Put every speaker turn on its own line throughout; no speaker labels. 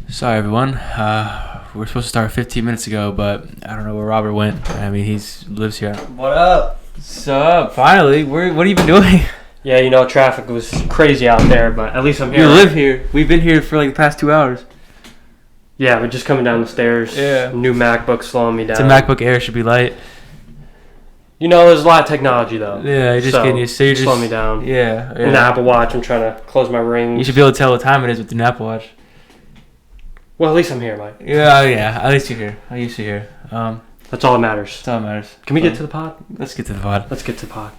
Sorry, everyone. We're supposed to start 15 minutes ago, but I don't know where Robert went. I mean, he lives here.
What up?
What's up? Finally, what have you been doing?
Yeah, traffic was crazy out there, but at least I'm here.
You live here. We've been here for like the past 2 hours.
Yeah, we're just coming down the stairs.
Yeah.
New MacBook slowing me down.
It's a MacBook Air, should be light.
There's a lot of technology though.
Yeah, you're just getting used to
slow me down.
Yeah.
And the Apple Watch, I'm trying to close my rings.
You should be able to tell what time it is with the Apple Watch.
Well, at least I'm here, Mike.
Yeah. At least you're here. At least you're here.
That's all that matters.
That's all that matters.
Can we get to the pod?
Let's get to the pod.
Let's get to the pod.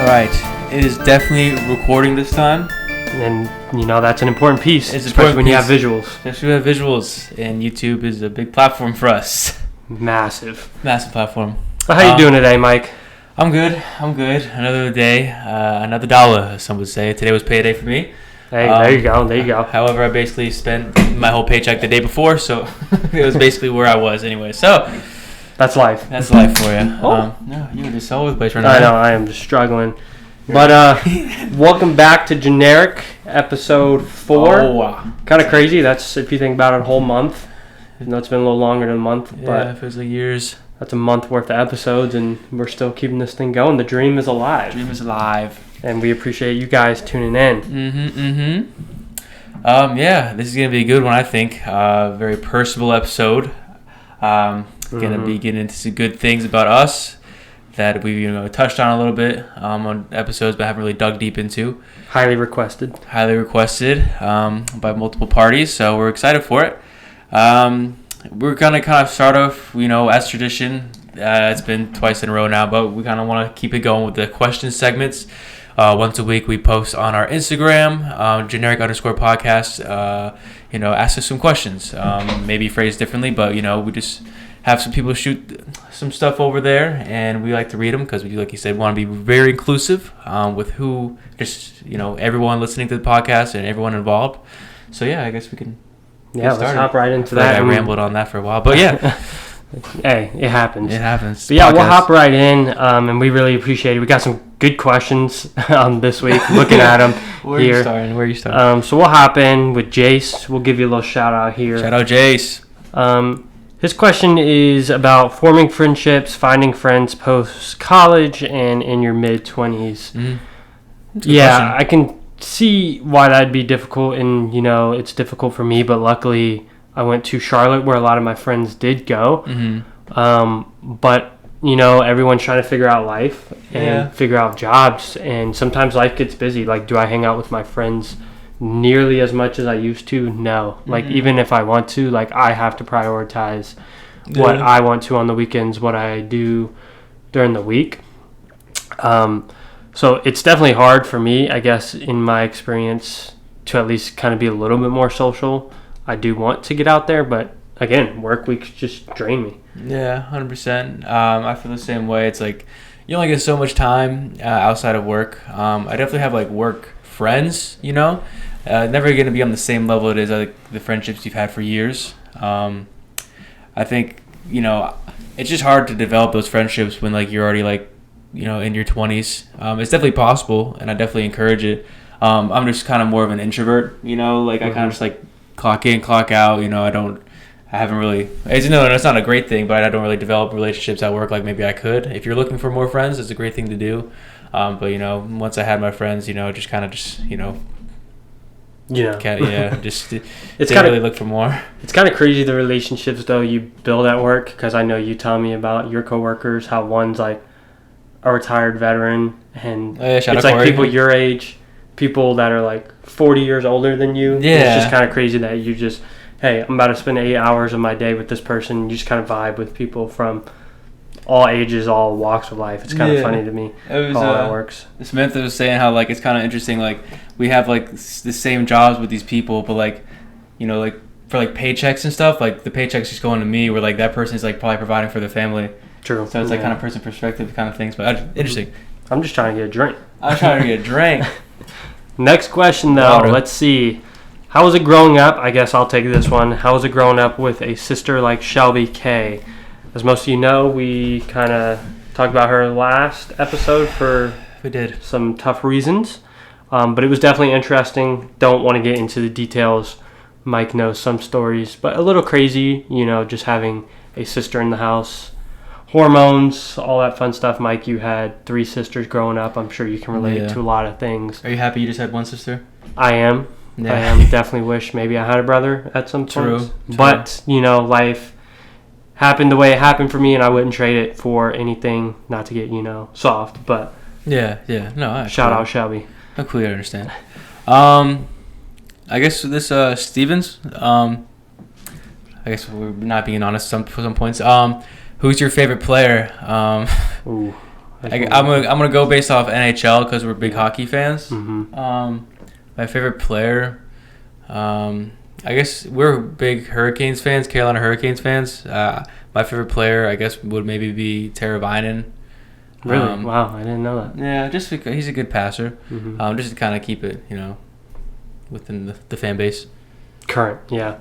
Alright, it is definitely recording this time.
And, that's an important piece,
It's
especially
important
when you have
piece.
visuals.
Especially with visuals, and YouTube is a big platform for us.
Massive
platform.
So how you doing today, Mike?
I'm good. Another day, another dollar, as some would say. Today was payday for me.
Hey, there you go.
However, I basically spent my whole paycheck the day before, so it was basically where I was anyway. So
That's life.
that's life for you.
Oh.
No, you're just all over the place right now.
I know, I am just struggling. But welcome back to Generic, episode 4.
Oh, wow.
Kind of crazy. That's, if you think about it, a whole month. I know it's been a little longer than a month,
Yeah,
but
it feels like years.
that's a month worth of episodes, and we're still keeping this thing going. The dream is alive.
Dream is alive.
And we appreciate you guys tuning in.
Yeah, this is going to be a good one, I think. Very personal episode. Going to be getting into some good things about us that we touched on a little bit on episodes, but haven't really dug deep into.
Highly requested
by multiple parties, so we're excited for it. We're going to kind of start off, as tradition. It's been twice in a row now, but we kind of want to keep it going with the question segments. Once a week, we post on our Instagram, generic_podcast. Ask us some questions, maybe phrased differently, but we just have some people shoot some stuff over there, and we like to read them because we, like you said, want to be very inclusive with who, everyone listening to the podcast and everyone involved. So yeah, I guess we can.
Let's hop right into that.
I rambled on that for a while, but yeah.
Hey, it happens.
But
yeah, we'll hop right in, and we really appreciate it. We got some good questions this week, looking at them
Where
here.
are you starting?
So we'll hop in with Jace. We'll give you a little shout out here.
Shout out Jace.
His question is about forming friendships, finding friends post-college, and in your mid-20s. Yeah, I can see why that'd be difficult, and, it's difficult for me, but luckily I went to Charlotte where a lot of my friends did go. But, everyone's trying to figure out life and figure out jobs, and sometimes life gets busy. Like, do I hang out with my friends nearly as much as I used to? No. Like, even if I want to, I have to prioritize what I want to on the weekends, what I do during the week. So it's definitely hard for me, I guess, in my experience, to at least kind of be a little bit more social. I do want to get out there, but again, work weeks just drain me.
Yeah, 100%. I feel the same way. It's like you only get so much time outside of work. I definitely have work friends, never going to be on the same level it is like the friendships you've had for years. I think, it's just hard to develop those friendships when you're already in your 20s. It's definitely possible, and I definitely encourage it. I'm just kind of more of an introvert, I kind of just clock in, clock out. I haven't really, it's not a great thing, but I don't really develop relationships at work like maybe I could. If you're looking for more friends, it's a great thing to do. But once I had my friends, just didn't really look for more.
It's kind of crazy the relationships though you build at work, because I know you tell me about your coworkers, how one's a retired veteran, and it's people your age, people that are 40 years older than you.
Yeah.
It's just kind of crazy that you just, hey, I'm about to spend 8 hours of my day with this person. You just kind of vibe with people from all ages, all walks of life. It's kind of funny to me how that works.
Samantha was saying how it's kind of interesting. We have the same jobs with these people, but for paychecks and stuff, the paychecks just going to me, where that person is probably providing for their family.
True.
So it's like kind of person perspective kind of things, but interesting.
I'm just trying to get a drink.
I'm trying to get a drink.
Next question, though. Let's see. How was it growing up? I guess I'll take this one. How was it growing up with a sister like Shelby K? As most of you know, we kind of talked about her last episode for some tough reasons. But it was definitely interesting. Don't want to get into the details. Mike knows some stories, but a little crazy, just having a sister in the house. Hormones, all that fun stuff. Mike, you had 3 sisters growing up. I'm sure you can relate to a lot of things.
Are you happy you just had one sister?
I am. Yeah. I am. Definitely wish maybe I had a brother at some point.
True.
But, life happened the way it happened for me, and I wouldn't trade it for anything. Not to get, soft, but...
Yeah. No,
shout out Shelby.
I completely understand. I guess this Stevens. I guess we're not being honest for some points. Who's your favorite player?
Ooh,
I'm gonna go based off NHL because we're big hockey fans.
Mm-hmm.
My favorite player. I guess we're big Hurricanes fans, Carolina Hurricanes fans. My favorite player, I guess, would maybe be Teravainen.
Really? Wow, I didn't know that.
Yeah, just because he's a good passer.
Mm-hmm.
Just to kind of keep it, within the fan base.
Current, yeah.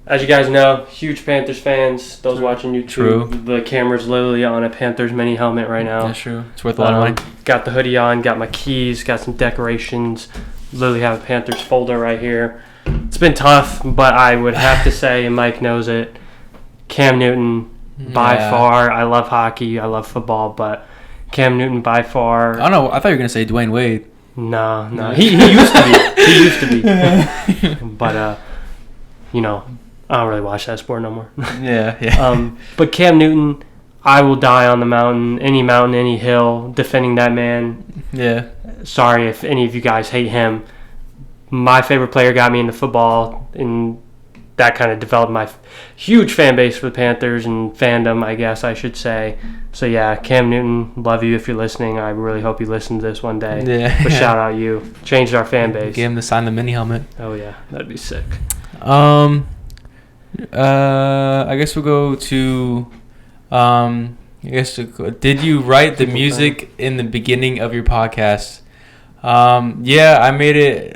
As you guys know, huge Panthers fans. Those watching YouTube,
True.
The camera's literally on a Panthers mini helmet right now.
That's true. It's worth a lot of money.
Got the hoodie on, got my keys, got some decorations. Literally have a Panthers folder right here. It's been tough, but I would have to say, and Mike knows it, Cam Newton, by far. I love hockey, I love football, but Cam Newton by far.
I don't know. I thought you were going to say Dwayne Wade.
No. He used to be. He used to be. But, I don't really watch that sport no more.
Yeah.
But Cam Newton, I will die on the mountain, any hill, defending that man.
Yeah.
Sorry if any of you guys hate him. My favorite player got me into football, and that kind of developed my huge fan base for the Panthers and fandom, I guess I should say. So, yeah, Cam Newton, love you if you're listening. I really hope you listen to this one day.
Yeah.
But shout out you. Changed our fan base.
Get him to sign the mini helmet.
Oh, yeah. That'd be sick.
I guess we'll go to... did you write the music in the beginning of your podcast? Yeah, I made it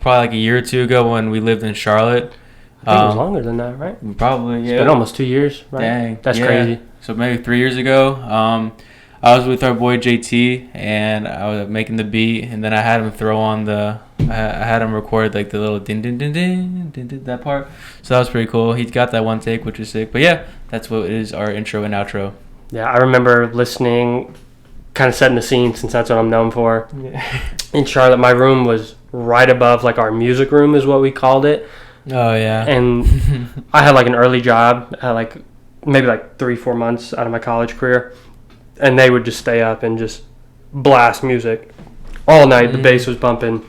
probably like a year or two ago when we lived in Charlotte.
I think it was longer than that, right?
Probably, yeah.
It's been almost 2 years, right?
Dang.
That's crazy.
So maybe 3 years ago, I was with our boy JT, and I was making the beat, and then I had him throw on I had him record like the little din din din din din din, that part. So that was pretty cool. He got that one take, which was sick. But yeah, that's what is our intro and outro.
Yeah, I remember listening, kind of setting the scene since that's what I'm known for.
Yeah.
In Charlotte, my room was right above like our music room is what we called it.
Oh yeah.
And I had like an early job, like maybe like 3-4 months out of my college career, and they would just stay up and just blast music all night. The bass was bumping.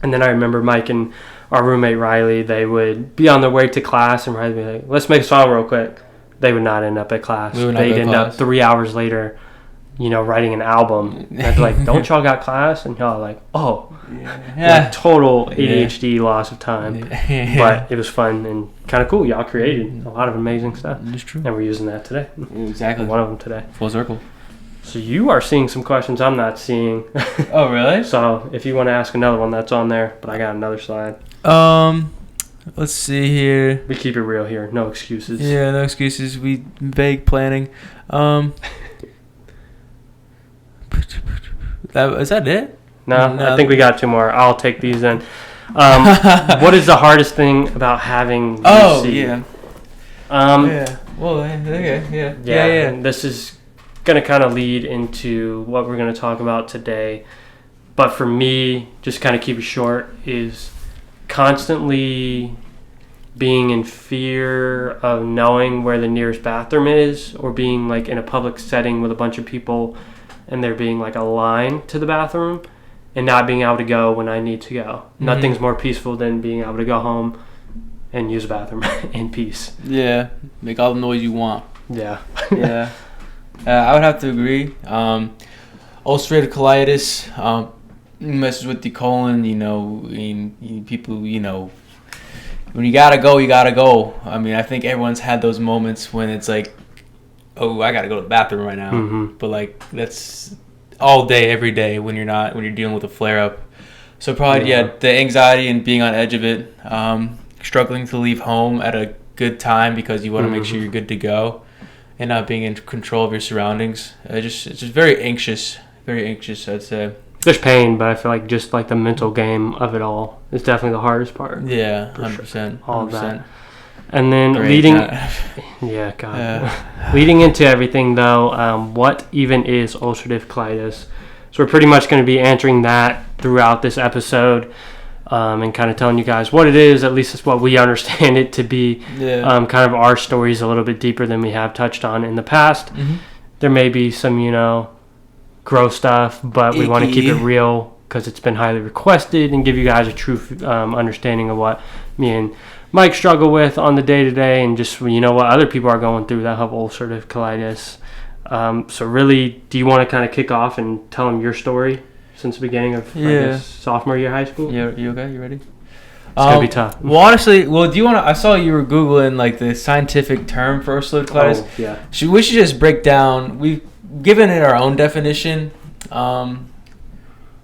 And then I remember Mike and our roommate Riley, they would be on their way to class, and Riley would be like, let's make a song real quick. They would not end up at class. They'd end up 3 hours later, writing an album. And I'd be like, don't y'all got class? And y'all are like, oh. Yeah. Like total ADHD loss of time. Yeah. But it was fun and kind of cool. Y'all created a lot of amazing stuff.
It's true.
And we're using that today.
Exactly.
One of them today.
Full circle.
So you are seeing some questions I'm not seeing.
Oh, really?
So if you want to ask another one, that's on there. But I got another slide.
Let's see here.
We keep it real here. No excuses.
Yeah, no excuses. We vague planning. Is that it?
No, I think we got 2 more. I'll take these then. What is the hardest thing about having VC?
Oh, yeah.
Yeah.
Well, okay,
yeah. And this is going to kind of lead into what we're going to talk about today. But for me, just kind of keep it short, is constantly being in fear of knowing where the nearest bathroom is, or being like in a public setting with a bunch of people and there being like a line to the bathroom and not being able to go when I need to go. Mm-hmm. Nothing's more peaceful than being able to go home and use a bathroom in peace.
Yeah, make all the noise you want.
Yeah.
Yeah. I would have to agree. Ulcerative colitis messes with the colon, people, when you gotta go, you gotta go. I mean, I think everyone's had those moments when it's like oh, I gotta go to the bathroom right now.
Mm-hmm.
But like that's all day, every day when you're dealing with a flare up. So probably the anxiety and being on edge of it, struggling to leave home at a good time because you want to make sure you're good to go, and not being in control of your surroundings. It's just very anxious, I'd say.
There's pain, but I feel like just like the mental game of it all is definitely the hardest part.
Yeah, 100%.
All of that. And then leading into everything though, what even is ulcerative colitis? So we're pretty much going to be answering that throughout this episode, and kind of telling you guys what it is. At least it's what we understand it to be. Kind of our stories a little bit deeper than we have touched on in the past. There may be some gross stuff, but we want to keep it real because it's been highly requested, and give you guys a true understanding of what me and Mike struggle with on the day-to-day, and just what other people are going through that have ulcerative colitis. So really, do you want to kind of kick off and tell them your story since the beginning of I guess, sophomore year of high school?
Yeah, you okay? You ready?
It's gonna be tough.
Well, honestly, do you want to? I saw you were googling like the scientific term for ulcerative colitis.
Oh, yeah.
We should just break down. We've given it our own definition.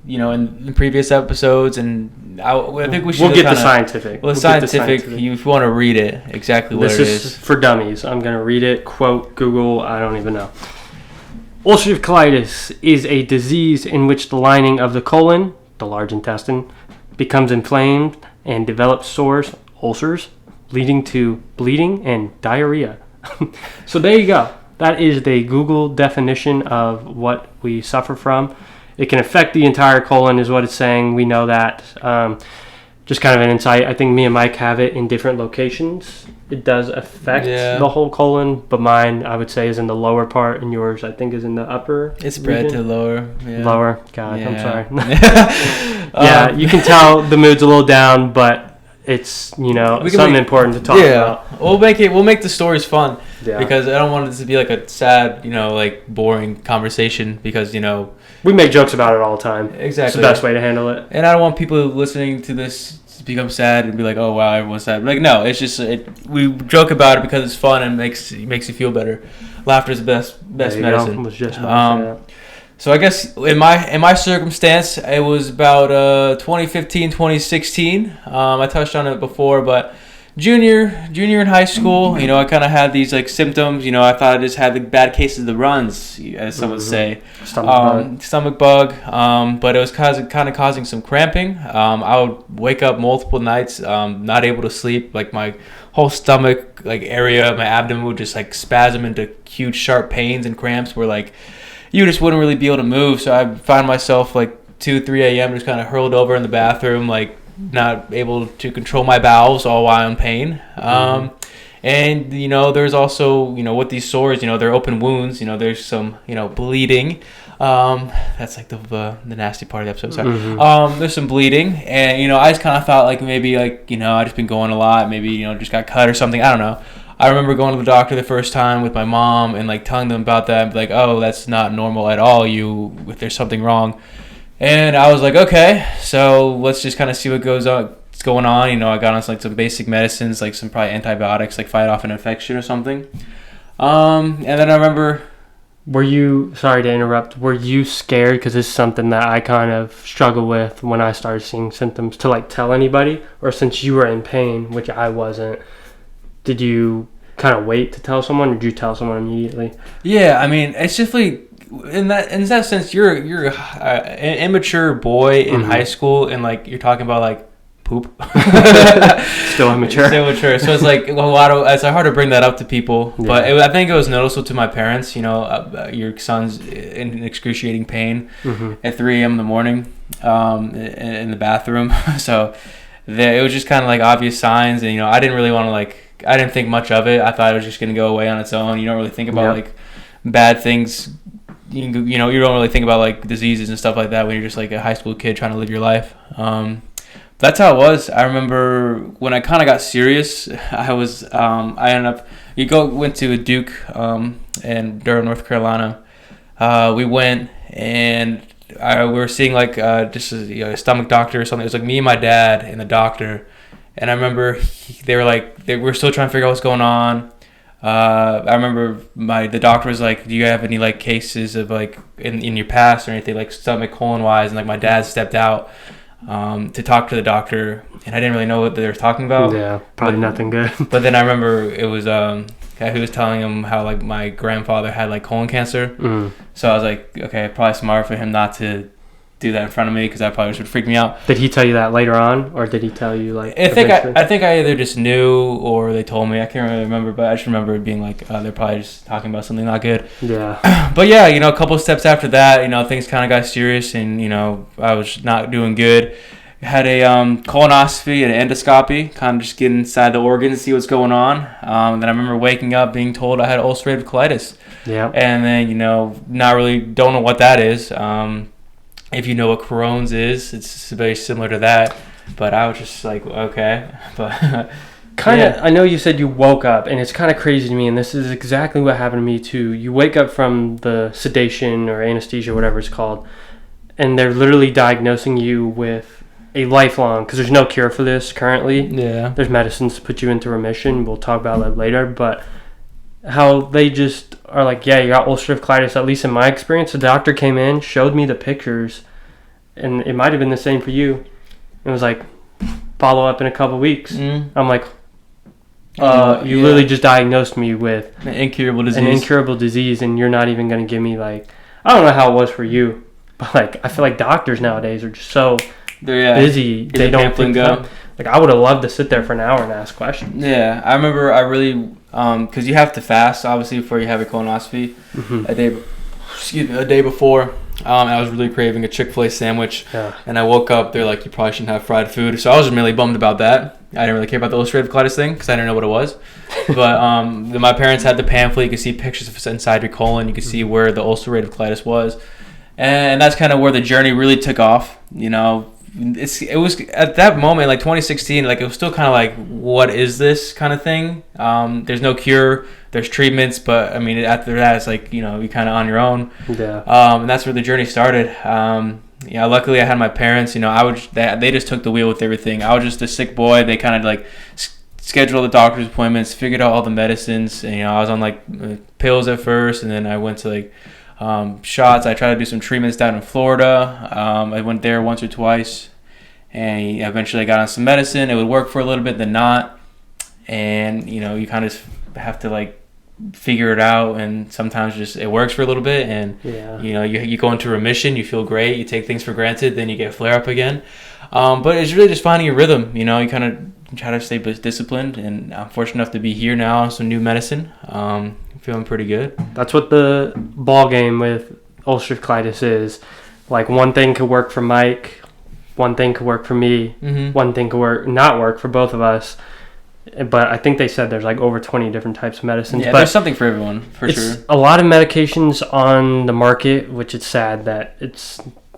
In previous episodes, and I think we should.
We'll get the scientific.
Well, scientific. If you want to read it, exactly what it is.
This is for dummies. I'm gonna read it. Quote Google. I don't even know. Ulcerative colitis is a disease in which the lining of the colon, the large intestine, becomes inflamed and develops sores, ulcers, leading to bleeding and diarrhea. So there you go. That is the Google definition of what we suffer from. It can affect the entire colon is what it's saying. We know that. Just kind of an insight. I think me and Mike have it in different locations. It does affect the whole colon, but mine, I would say, is in the lower part, and yours, I think, is in the upper.
It's spread to lower. Yeah.
Lower. God, I'm sorry. You can tell the mood's a little down, but it's something important to talk about.
We'll make the stories fun because I don't want it to be like a sad, like boring conversation because
we make jokes about it all the time.
Exactly,
it's the best way to handle it.
And I don't want people listening to this to become sad and be like, oh wow, everyone's sad. Like no, it's just we joke about it because it's fun and makes you feel better. Laughter is the best medicine.
Was just about to say that.
So I guess in my circumstance, it was about 2015, 2016. I touched on it before, but junior in high school, I kind of had these like symptoms. I thought I just had the bad cases of the runs, as some would say, stomach bug. But it was kind of causing some cramping. I would wake up multiple nights, not able to sleep. Like my whole stomach like area, my abdomen would just like spasm into huge sharp pains and cramps where like you just wouldn't really be able to move. So I find myself like 2-3 a.m. just kind of hurled over in the bathroom, like not able to control my bowels all while in pain. And there's also with these sores, they're open wounds, there's some bleeding. That's like the nasty part of the episode. Sorry. There's some bleeding, and I just kind of thought like maybe like I just been going a lot, maybe just got cut or something. I don't know. I remember going to the doctor the first time with my mom and like telling them about that and be like, oh, that's not normal at all. If there's something wrong. And I was like, okay, so let's just kind of see what's going on. I got on like some basic medicines, like some probably antibiotics, like fight off an infection or something. And then I remember.
Sorry to interrupt, were you scared? Because this is something that I kind of struggle with when I started seeing symptoms to like tell anybody, or since you were in pain, which I wasn't, did you kind of wait to tell someone, or did you tell someone immediately? Yeah,
I mean, it's just like in that sense, you're an immature boy in high school, and like you're talking about like poop.
Still immature.
So it's like it's hard to bring that up to people, but I think it was noticeable to my parents. Your son's in excruciating pain at 3 a.m. in the morning, in the bathroom. So it was just kind of like obvious signs, and I didn't really want to I didn't think much of it. I thought it was just going to go away on its own. You don't really think about like bad things. You don't really think about like diseases and stuff like that when you're just like a high school kid trying to live your life. That's how it was. I remember when I kind of got serious, I went to Duke in Durham, North Carolina. We went and we were seeing like just a stomach doctor or something. It was like me and my dad and the doctor. And I remember they were still trying to figure out what's going on. I remember the doctor was like, "Do you have any like cases of like in your past or anything like stomach colon wise?" And like my dad stepped out to talk to the doctor, and I didn't really know what they were talking about.
Yeah, probably nothing good.
But then I remember it was guy who was telling him how like my grandfather had like colon cancer. So I was like, okay, probably smart for him not to do that in front of me because that probably would freak me out.
Did he tell you that later on, or did he tell you like?
I think I either just knew or they told me. I can't really remember, but I just remember it being like they're probably just talking about something not good.
Yeah.
But yeah, a couple of steps after that, things kind of got serious, and I was not doing good. Had a colonoscopy and an endoscopy, kind of just get inside the organs, see what's going on. Then I remember waking up being told I had ulcerative colitis.
Yeah.
And then not really don't know what that is. If you know what Crohn's is, it's very similar to that. But I was just like, okay. But
I know you said you woke up, and it's kind of crazy to me, and this is exactly what happened to me too. You wake up from the sedation or anesthesia, whatever it's called, and they're literally diagnosing you with a lifelong, because there's no cure for this currently.
Yeah.
There's medicines to put you into remission. We'll talk about that later. But how they just are like, yeah, you got ulcerative colitis. At least in my experience, the doctor came in, showed me the pictures, and it might have been the same for you. It was like, follow up in a couple weeks. I'm like, you literally just diagnosed me with
an incurable disease,
and you're not even going to give me like, I don't know how it was for you, but like I feel like doctors nowadays are just so busy. They don't think like I would have loved to sit there for an hour and ask questions.
Yeah, I remember I really because you have to fast obviously before you have a colonoscopy. A day before. I was really craving a Chick-fil-A sandwich, and I woke up. They're like, you probably shouldn't have fried food. So I was really bummed about that. I didn't really care about the ulcerative colitis thing because I didn't know what it was. But my parents had the pamphlet. You could see pictures of inside your colon. You could see where the ulcerative colitis was, and that's kind of where the journey really took off. It was at that moment, like 2016, like it was still kind of like, what is this kind of thing? There's no cure. There's treatments, but I mean, after that, it's like, you're kind of on your own.
Yeah.
And that's where the journey started. Luckily I had my parents, they just took the wheel with everything. I was just a sick boy. They kind of like scheduled the doctor's appointments, figured out all the medicines. And, I was on like pills at first, and then I went to like shots. I tried to do some treatments down in Florida. I went there once or twice, and eventually I got on some medicine. It would work for a little bit, then not. And, you kind of have to like figure it out, and sometimes just it works for a little bit, and you go into remission, you feel great, you take things for granted, then you get flare up again. But it's really just finding your rhythm. You kind of try to stay disciplined, and I'm fortunate enough to be here now on some new medicine. Feeling pretty good.
That's what the ball game with ulcerative colitis is. Like, one thing could work for Mike, one thing could work for me, one thing could not work for both of us. But I think they said there's like over 20 different types of medicines.
Yeah,
but
there's something for everyone, for sure.
A lot of medications on the market, which it's sad that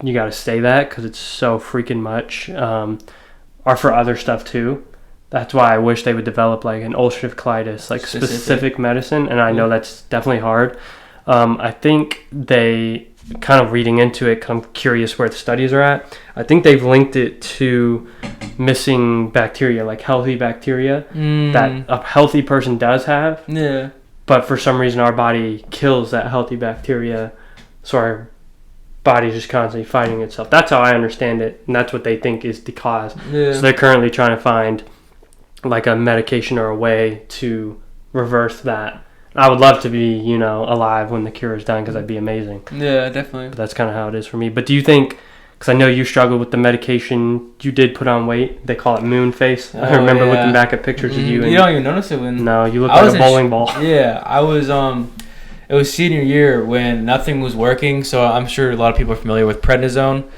you got to say that because it's so freaking much, are for other stuff too. That's why I wish they would develop like an ulcerative colitis, like specific medicine. And I know that's definitely hard. I think they, kind of reading into it, because I'm curious where the studies are at, I think they've linked it to missing bacteria, like healthy bacteria that a healthy person does have.
Yeah.
But for some reason our body kills that healthy bacteria, so our body's just constantly fighting itself. That's how I understand it, and that's what they think is the cause.
Yeah.
So they're currently trying to find like a medication or a way to reverse that. I would love to be, alive when the cure is done, because that'd be amazing.
Yeah, definitely.
But that's kind of how it is for me. But do you think, because I know you struggled with the medication, you did put on weight. They call it moon face. I remember looking back at pictures of you. And
you don't even notice it when...
No, you look like a bowling ball.
Yeah, I was... It was senior year when nothing was working, so I'm sure a lot of people are familiar with prednisone.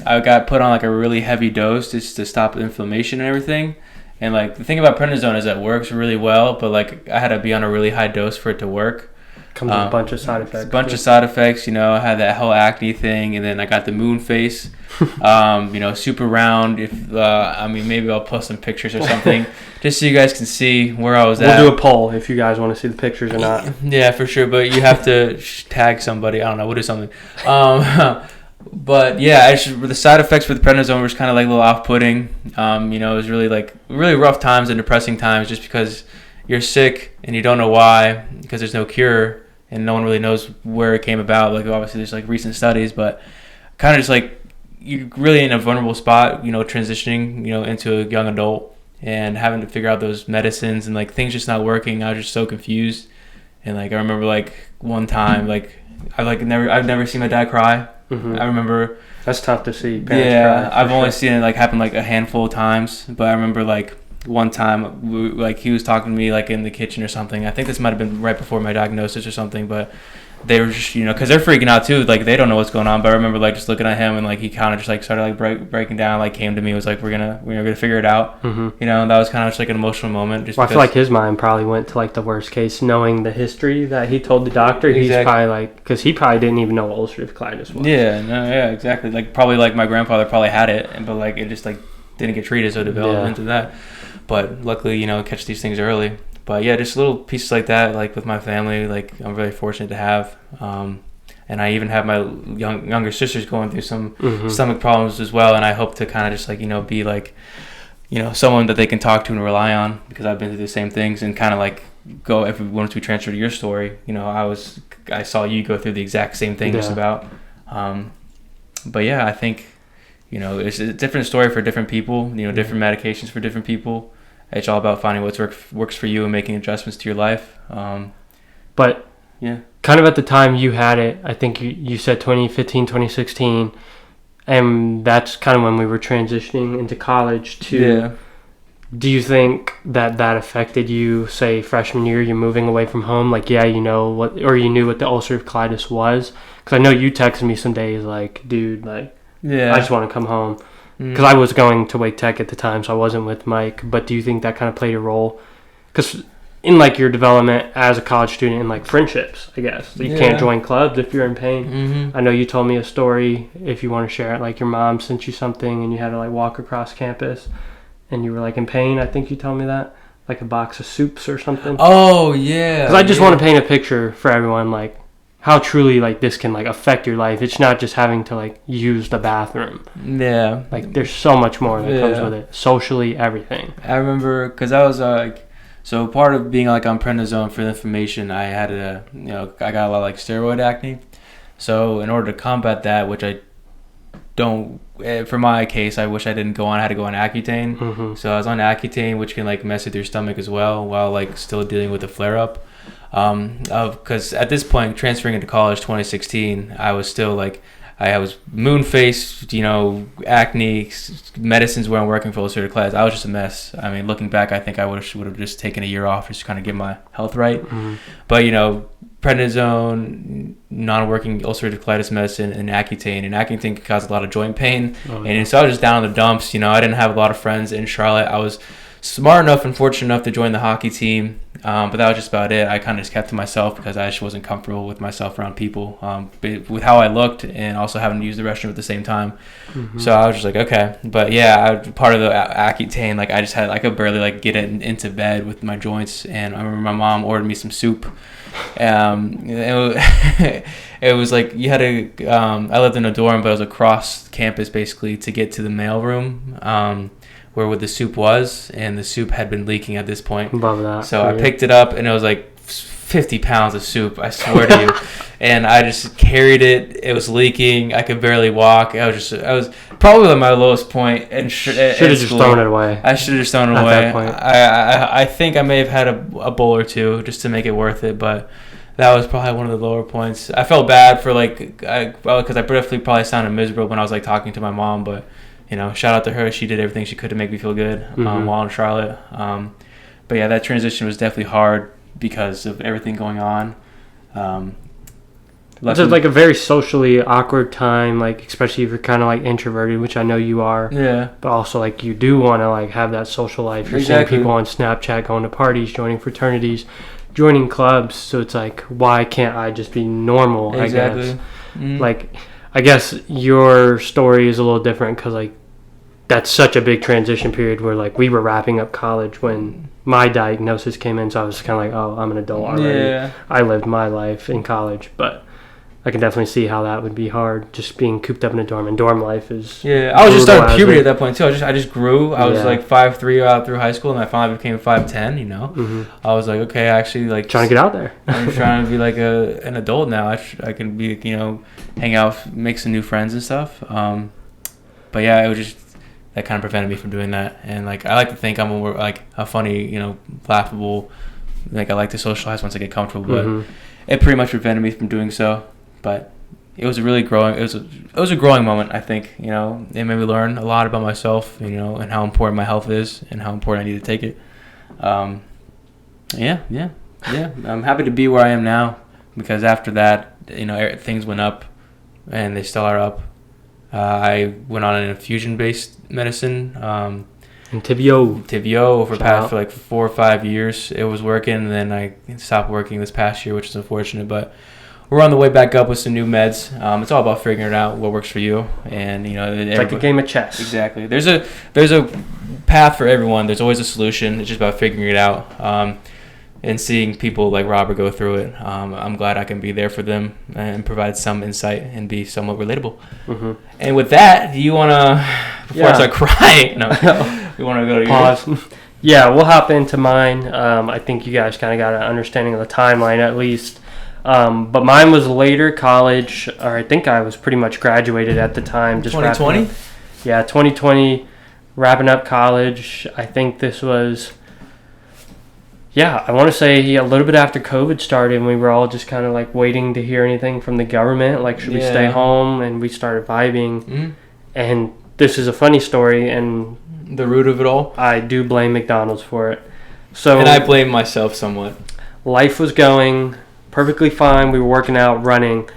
I got put on like a really heavy dose just to stop inflammation and everything. And like the thing about prednisone is that it works really well, but like I had to be on a really high dose for it to work.
Comes with a bunch of side effects.
I had that whole acne thing, and then I got the moon face, super round. If maybe I'll post some pictures or something, just so you guys can see where I was at.
We'll do a poll if you guys want to see the pictures or not.
Yeah, for sure, but you have to tag somebody. I don't know. We'll do something. But yeah, the side effects with prednisone were just kind of like a little off-putting. It was really rough times and depressing times, just because you're sick and you don't know why because there's no cure and no one really knows where it came about. Like obviously there's like recent studies, but kind of just like you're really in a vulnerable spot, transitioning, into a young adult and having to figure out those medicines and like things just not working. I was just so confused. And like I remember like one time like I've never seen my dad cry. I remember
that's tough to see parents cry.
I've only seen it like happen like a handful of times, but I remember like one time like he was talking to me like in the kitchen or something. I think this might have been right before my diagnosis or something, but they were just because they're freaking out too, like they don't know what's going on. But I remember like just looking at him and like he kind of just like started like breaking down, like came to me, was like we're gonna figure it out. And that was kind of just like an emotional moment. Just
I feel like his mind probably went to like the worst case, knowing the history that he told the doctor. Exactly. He's probably like, because he probably didn't even know what ulcerative colitis was.
Yeah, exactly. Like probably like my grandfather probably had it, but like it just like didn't get treated, so it developed into that. But luckily, catch these things early. But yeah, just little pieces like that, like with my family, like I'm really fortunate to have. And I even have my younger sisters going through some stomach problems as well. And I hope to kind of just like, be like, someone that they can talk to and rely on, because I've been through the same things. And kind of like once we transfer to your story, I saw you go through the exact same thing just about. But yeah, I think, it's a different story for different people, different medications for different people. It's all about finding what works for you and making adjustments to your life.
But yeah, kind of at the time you had it, I think you said 2015, 2016, and that's kind of when we were transitioning into college too. Yeah. Do you think that affected you, say, freshman year, you're moving away from home? Like, yeah, you knew what the ulcerative colitis was? Because I know you texted me some days like, dude, like, I just want to come home. Because I was going to Wake Tech at the time, so I wasn't with Mike. But do you think that kind of played a role? Because in like your development as a college student and like friendships, I guess you can't join clubs if you're in pain. I know you told me a story, if you want to share it, like your mom sent you something and you had to like walk across campus and you were like in pain. I think you told me that, like a box of soups or something.
Oh yeah.
Because I just want to paint a picture for everyone, like how truly like this can like affect your life. It's not just having to like use the bathroom. Yeah. Like there's so much more that comes with it. Socially, everything.
I remember because I was like, so part of being like on prednisone for the inflammation, I had I got a lot of like steroid acne. So in order to combat that, which I don't, for my case, I wish I didn't go on. I had to go on Accutane. So I was on Accutane, which can like mess with your stomach as well, while like still dealing with the flare up. Because at this point, transferring into college 2016, I was still like, I was moon-faced, acne, medicines weren't working for ulcerative colitis. I was just a mess. I mean, looking back, I think I would have just taken a year off just to kind of get my health right. But, prednisone, non-working ulcerative colitis medicine, and Accutane. And Accutane can cause a lot of joint pain. And so I was just down in the dumps. I didn't have a lot of friends in Charlotte. I was smart enough and fortunate enough to join the hockey team, but that was just about it. I kind of just kept to myself because I just wasn't comfortable with myself around people, with how I looked and also having to use the restroom at the same time. So I was just like, okay. But yeah, part of the Accutane, like I could barely like get it into bed with my joints. And I remember my mom ordered me some soup. It was like you had to, I lived in a dorm, but it was across campus basically to get to the mail room. Where the soup was, and the soup had been leaking at this point.
Love that.
So I picked it up, and it was like 50 pounds of soup, I swear to you. And I just carried it. It was leaking. I could barely walk. I was probably at my lowest point. And should have
just thrown it away.
I should have just thrown it away. At that point. I think I may have had a bowl or two just to make it worth it, but that was probably one of the lower points. I felt bad for because I definitely probably sounded miserable when I was like talking to my mom, but shout out to her. She did everything she could to make me feel good while in Charlotte. But yeah, that transition was definitely hard because of everything going on.
It's just like a very socially awkward time, like especially if you're kind of like introverted, which I know you are. Yeah. But also like you do want to like have that social life. You're seeing people on Snapchat, going to parties, joining fraternities, joining clubs. So it's like, why can't I just be normal? Exactly. I guess. Like, I guess your story is a little different because like that's such a big transition period where like we were wrapping up college when my diagnosis came in, so I was kind of like, oh, I'm an adult already. I lived my life in college, but I can definitely see how that would be hard, just being cooped up in a dorm. And dorm life is
I was just starting puberty at that point too. I just grew. I was like 5'3" out through high school, and I finally became 5'10". You know, I was like, okay, I actually like
trying to get out there.
I'm trying to be like an adult now. I can be, you know, hang out, make some new friends and stuff. But yeah, it was just that kind of prevented me from doing that. And like I like to think I'm a funny, you know, laughable. Like I like to socialize once I get comfortable, but it pretty much prevented me from doing so. But it was a really growing. It was a growing moment. I think, you know, it made me learn a lot about myself, you know, and how important my health is and how important I need to take it. Yeah. I'm happy to be where I am now because after that, you know, things went up, and they still are up. I went on an infusion-based medicine. Tibio for like 4 or 5 years. It was working, and then I stopped working this past year, which is unfortunate, but we're on the way back up with some new meds. It's all about figuring out what works for you, and you know,
it's like a game of chess.
Exactly. There's a path for everyone. There's always a solution. It's just about figuring it out, and seeing people like Robert go through it. I'm glad I can be there for them and provide some insight and be somewhat relatable. And with that, do you wanna before I start crying? No, you wanna go to
pause.
Yours?
Yeah, we'll hop into mine. I think you guys kind of got an understanding of the timeline at least. But mine was later college, or I think I was pretty much graduated at the time. Just
2020?
Yeah, 2020, wrapping up college. I think this was, I want to say a little bit after COVID started, and we were all just kind of like waiting to hear anything from the government. Like, should we stay home? And we started vibing. And this is a funny story, and
the root of it all,
I do blame McDonald's for it. So,
and I blame myself somewhat.
Life was going perfectly fine. We were working out, running,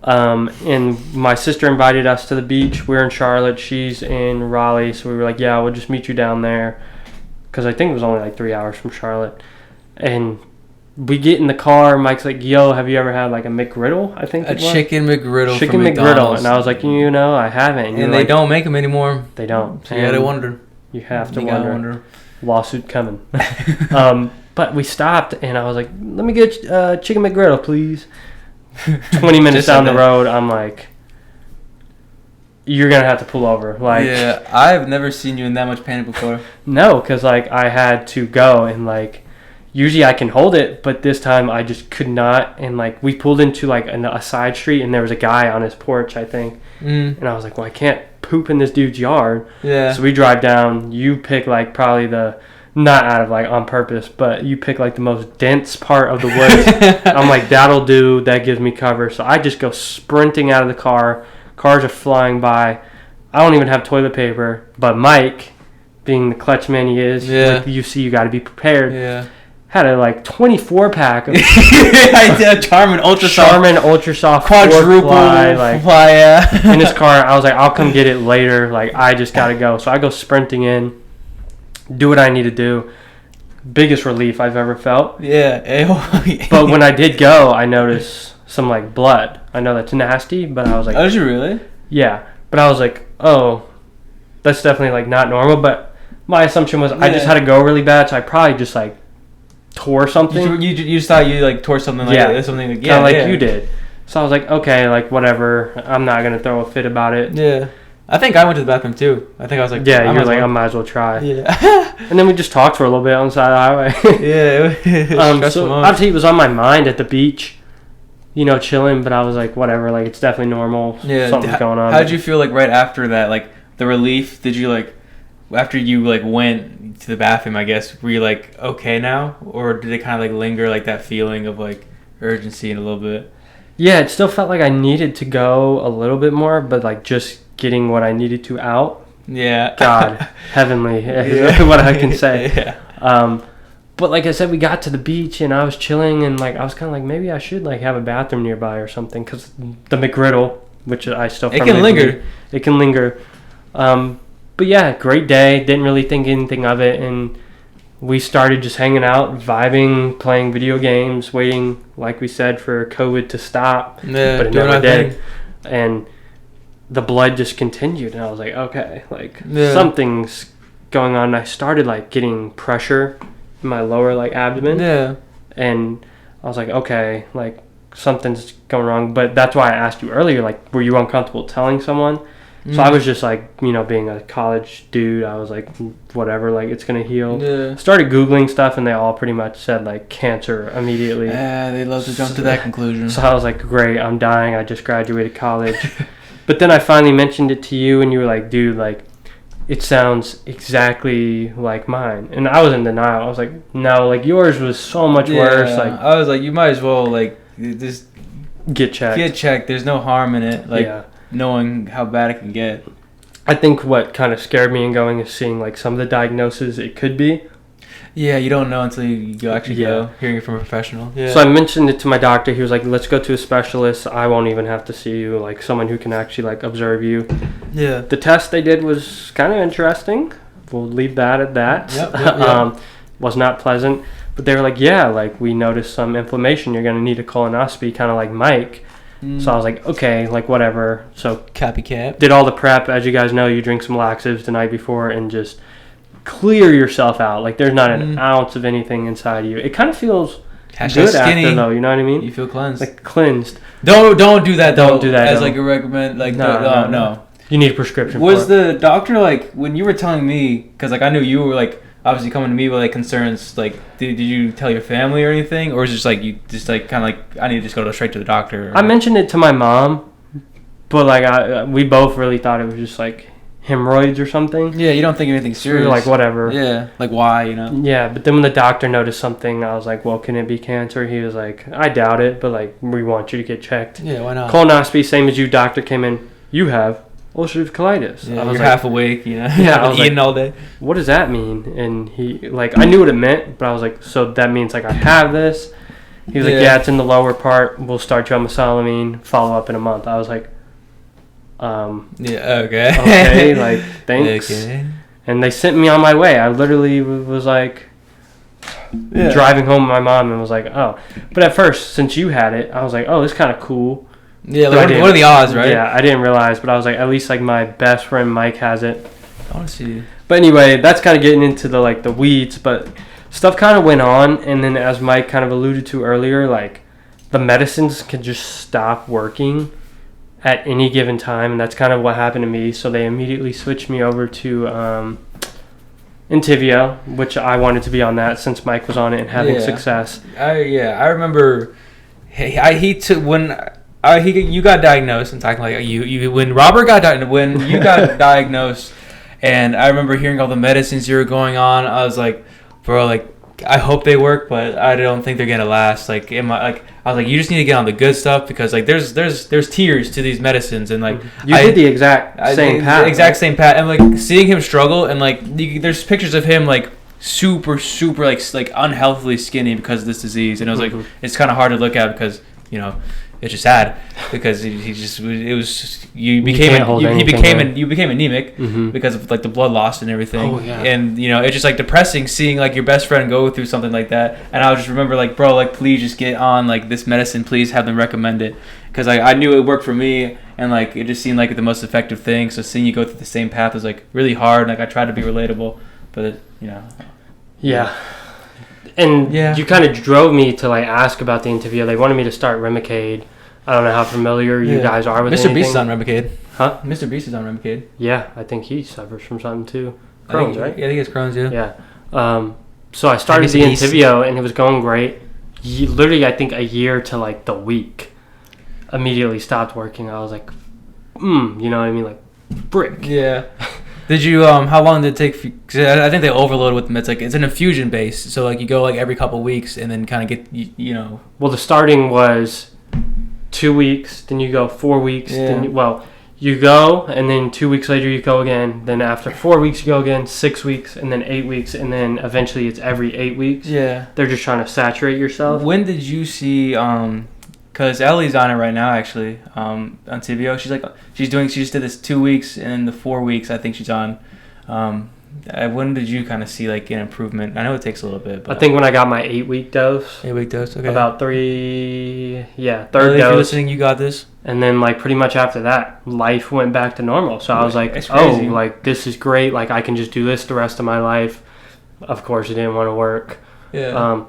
and my sister invited us to the beach. We're in Charlotte, she's in Raleigh, so we were like, we'll just meet you down there, because I think it was only like 3 hours from Charlotte. And we get in the car, Mike's like, yo, have you ever had like a McGriddle? I think
chicken McGriddle
from McGriddle. And I was like, you know, I haven't.
And they like, don't make them anymore.
They don't.
So you gotta wonder.
You have to wonder. Lawsuit coming. But we stopped, and I was like, let me get chicken McGriddle, please. 20 minutes down the road, I'm like, you're going to have to pull over. Like,
yeah, I've never seen you in that much panic before.
No, because, like, I had to go, and, like, usually I can hold it, but this time I just could not. And, like, we pulled into, like, a side street, and there was a guy on his porch, I think. And I was like, well, I can't poop in this dude's yard. Yeah. So we drive down. You pick, like, probably not out of like on purpose, but you pick like the most dense part of the woods. I'm like, that'll do. That gives me cover. So I just go sprinting out of the car. Cars are flying by. I don't even have toilet paper. But Mike, being the clutch man he is, with you got to be prepared. Yeah. Had a like 24 pack of
I did Charmin
Ultrasoft
quadruple fly
in his car. I was like, I'll come get it later. Like, I just gotta go. So I go sprinting in. Do what I need to do. Biggest relief I've ever felt.
Yeah.
But when I did go, I noticed some like blood. I know that's nasty, but I was like,
oh, did you really?
Yeah. But I was like, oh, that's definitely like not normal. But my assumption was I just had to go really bad, so I probably just like tore something.
You just thought you like tore something like that, something like
you did. So I was like, okay, like whatever. I'm not gonna throw a fit about it.
Yeah. I think I went to the bathroom too. I think I was like,
you're like, I might as well try. Yeah. And then we just talked for a little bit on the side of the highway. So obviously it was on my mind at the beach, you know, chilling, but I was like, whatever, like it's definitely normal. Yeah. Something's going on.
How did you feel like right after that? Like the relief, did you like, after you like went to the bathroom, I guess, were you like, okay now? Or did it kind of like linger, like that feeling of like urgency in a little bit?
Yeah, it still felt like I needed to go a little bit more, but like just getting what I needed to out.
Yeah.
God, heavenly, what I can say. Yeah. But like I said, we got to the beach and I was chilling and like I was kind of like, maybe I should like have a bathroom nearby or something, because the McGriddle, which I still
it can linger.
It can linger. But yeah, great day. Didn't really think anything of it, and we started just hanging out, vibing, playing video games, waiting, like we said, for COVID to stop.
Yeah,
but it never did. And the blood just continued, and I was like, okay, like something's going on. I started like getting pressure in my lower like abdomen. Yeah. And I was like, okay, like something's going wrong. But that's why I asked you earlier, like, were you uncomfortable telling someone? So I was just like, being a college dude, I was like, whatever, like, it's going to heal.
Yeah.
Started Googling stuff, and they all pretty much said, like, cancer immediately.
Yeah, they love to jump to that conclusion.
So I was like, great, I'm dying. I just graduated college. But then I finally mentioned it to you, and you were like, dude, like, it sounds exactly like mine. And I was in denial. I was like, no, like, yours was so much worse. Like,
I was like, you might as well, like, just
get checked.
There's no harm in it. Like, knowing how bad it can get.
I think what kind of scared me in going is seeing like some of the diagnoses it could be.
Yeah, you don't know until you go hearing it from a professional. Yeah.
So I mentioned it to my doctor. He was like, let's go to a specialist. I won't even have to see you, like someone who can actually like observe you.
Yeah.
The test they did was kind of interesting. We'll leave that at that.
Yep.
Was not pleasant. But they were like, yeah, like we noticed some inflammation. You're going to need a colonoscopy, kind of like Mike. So I was like, okay, like whatever. So
copycat.
Did all the prep. As you guys know, you drink some laxatives the night before and just clear yourself out. Like there's not an ounce of anything inside of you. It kind of feels good
skinny.
after though. You know what I mean?
You feel cleansed.
Like cleansed.
Don't do that.
Don't do that
as like a recommend. Like no.
You need a prescription.
Was the doctor like when you were telling me? Because like I knew you were like obviously coming to me with like concerns. Like did you tell your family or anything, or is it just like you just like kind of like I need to just go straight to the doctor?
I mentioned it to my mom, but like we both really thought it was just like hemorrhoids or something.
Yeah, you don't think anything serious.
We were like whatever.
Yeah, like why, you know?
Yeah, but then when the doctor noticed something, I was like, well, can it be cancer? He was like, I doubt it, but like we want you to get checked.
Yeah, why not?
Colonoscopy, same as you. Doctor came in. You have ulcerative colitis.
Yeah,
I was
you're
like,
half awake, you know.
Yeah, I was
eating
like,
all day.
What does that mean? And he like I knew what it meant, but I was like, so that means like I have this. He was like, yeah, it's in the lower part. We'll start you on mesalamine. Follow up in a month. I was like,
yeah, okay.
Okay, like thanks.
Okay.
And they sent me on my way. I literally was like driving home with my mom and was like, oh. But at first, since you had it, I was like, oh, this is kind of cool.
Yeah, like what are the odds, right?
Yeah, I didn't realize, but I was like, at least like my best friend Mike has it.
I want to see.
But anyway, that's kind of getting into the like the weeds, but stuff kind of went on, and then as Mike kind of alluded to earlier, like the medicines can just stop working at any given time, and that's kind of what happened to me. So they immediately switched me over to Entyvio, which I wanted to be on that since Mike was on it and having success.
I remember you got diagnosed. I'm talking like you when Robert got diagnosed, when you got diagnosed, and I remember hearing all the medicines you were going on. I was like, bro, like I hope they work, but I don't think they're gonna last. Like, I was like, you just need to get on the good stuff because like there's tiers to these medicines, and like
you did the exact same path.
Same path, and like seeing him struggle, and like there's pictures of him like super like unhealthily skinny because of this disease, and it was like it's kind of hard to look at because you know. It's just sad because you became anemic because of like the blood loss and everything.
Oh, yeah.
And you know it's just like depressing seeing like your best friend go through something like that. And I just remember like, bro, like please just get on like this medicine, please have them recommend it because I knew it worked for me and like it just seemed like the most effective thing. So seeing you go through the same path was like really hard. Like I tried to be relatable, but you know.
Yeah. And you kind of drove me to like ask about the Entyvio. They wanted me to start Remicade. I don't know how familiar you guys are with
Mr.
anything.
Beast is on Remicade.
Huh?
Mr. Beast is on Remicade.
Yeah, I think he suffers from something too. Crohn's, right?
Yeah, I think it's Crohn's, yeah.
Yeah. So I started the Entyvio and it was going great. Literally, I think a year to like the week. Immediately stopped working. I was like, you know what I mean? Like, brick.
Yeah. Did you how long did it take? Cause I think they overload with them. It's like it's an infusion base, so like you go like every couple of weeks and then kind of get you know.
Well, the starting was 2 weeks, then you go 4 weeks.
Yeah.
Then you go and then 2 weeks later you go again. Then after 4 weeks you go again, 6 weeks, and then 8 weeks, and then eventually it's every 8 weeks.
Yeah.
They're just trying to saturate yourself.
When did you see Because Ellie's on it right now, actually, on Entyvio. She just did this 2 weeks, and then the 4 weeks I think she's on. When did you kind of see like an improvement? I know it takes a little bit. But
I think when I got my 8-week dose.
8-week dose, okay.
About third
Ellie,
dose.
if you're listening, you got this.
And then like pretty much after that, life went back to normal. So I was like, like this is great. Like I can just do this the rest of my life. Of course, it didn't want to work.
Yeah.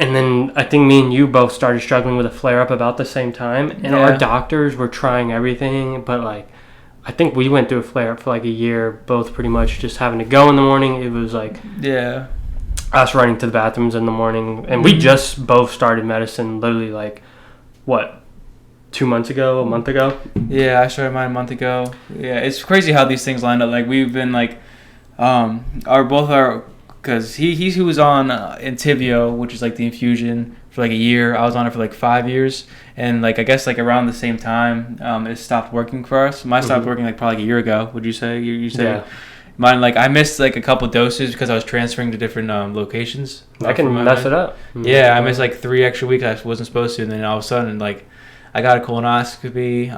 And then I think me and you both started struggling with a flare-up about the same time. And our doctors were trying everything. But, like, I think we went through a flare-up for, like, a year. Both pretty much just having to go in the morning. It was, like, us running to the bathrooms in the morning. And we just both started medicine literally, like, what, 2 months ago, a month ago?
Yeah, I started mine a month ago. Yeah, it's crazy how these things line up. Like, we've been, like, because he was on Entyvio, which is like the infusion, for like a year. I was on it for like 5 years, and like I guess like around the same time, it stopped working for us. Mine stopped working like probably like a year ago. Would you say? You say?
Yeah.
Mine, like, I missed like a couple doses because I was transferring to different locations.
That can mess it up.
Yeah, I missed like 3 extra weeks I wasn't supposed to, and then all of a sudden, like, I got a colonoscopy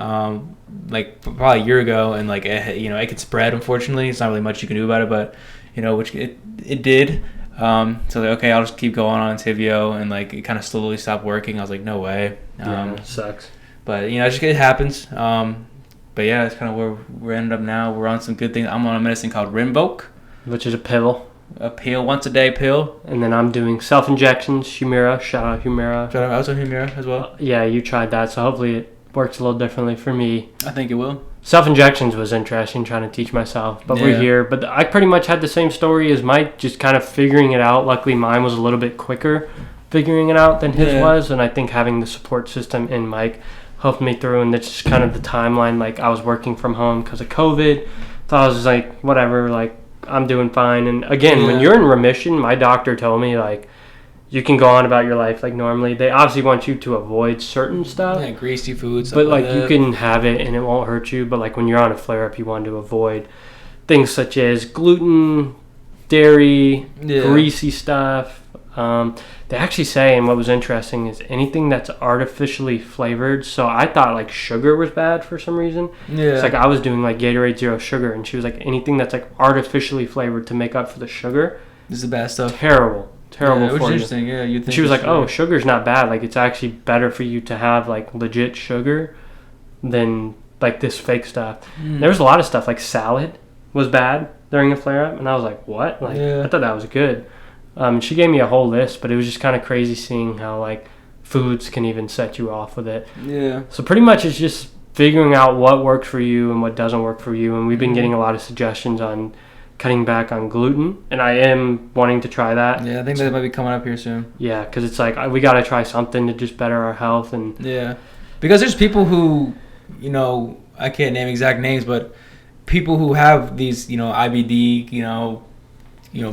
like probably a year ago, and like it can spread. Unfortunately, it's not really much you can do about it, but which it did. So like, okay, I'll just keep going on Entyvio, and like it kind of slowly stopped working. I was like, no way.
It sucks.
But it happens. But yeah, that's kind of where we ended up now. We're on some good things. I'm on a medicine called Rinvoq,
which is a pill.
A pill, once a day pill.
And then I'm doing self-injections, Humira. Shout out Humira.
I was on Humira as well.
Yeah, you tried that, so hopefully it works a little differently for me.
I think it will.
Self-injections was interesting, trying to teach myself. But we're here. But I pretty much had the same story as Mike, just kind of figuring it out. Luckily, mine was a little bit quicker figuring it out than his was. And I think having the support system in Mike helped me through. And that's just kind of the timeline. Like, I was working from home because of COVID. So I was just like, whatever, like, I'm doing fine. And again, when you're in remission, my doctor told me, like, you can go on about your life like normally. They obviously want you to avoid certain stuff.
Yeah, greasy foods.
But like you can have it and it won't hurt you. But like when you're on a flare-up, you want to avoid things such as gluten, dairy, greasy stuff. They actually say, and what was interesting is anything that's artificially flavored. So I thought like sugar was bad for some reason. Yeah. It's like I was doing like Gatorade Zero Sugar, and she was like, anything that's like artificially flavored to make up for the sugar.
This is the bad stuff.
Terrible for you.
Interesting. Yeah, you think
she was like, "Oh, sugar's not bad. Like it's actually better for you to have like legit sugar than like this fake stuff." There was a lot of stuff like salad was bad during a flare up, and I was like, "What?" Like I thought that was good. She gave me a whole list, but it was just kind of crazy seeing how like foods can even set you off with it. Yeah. So pretty much it's just figuring out what works for you and what doesn't work for you, and we've been getting a lot of suggestions on cutting back on gluten, and I am wanting to try that.
Yeah, I think that might be coming up here soon.
Yeah, because it's like we got to try something to just better our health. And
because there's people who, I can't name exact names, but people who have these, IBD,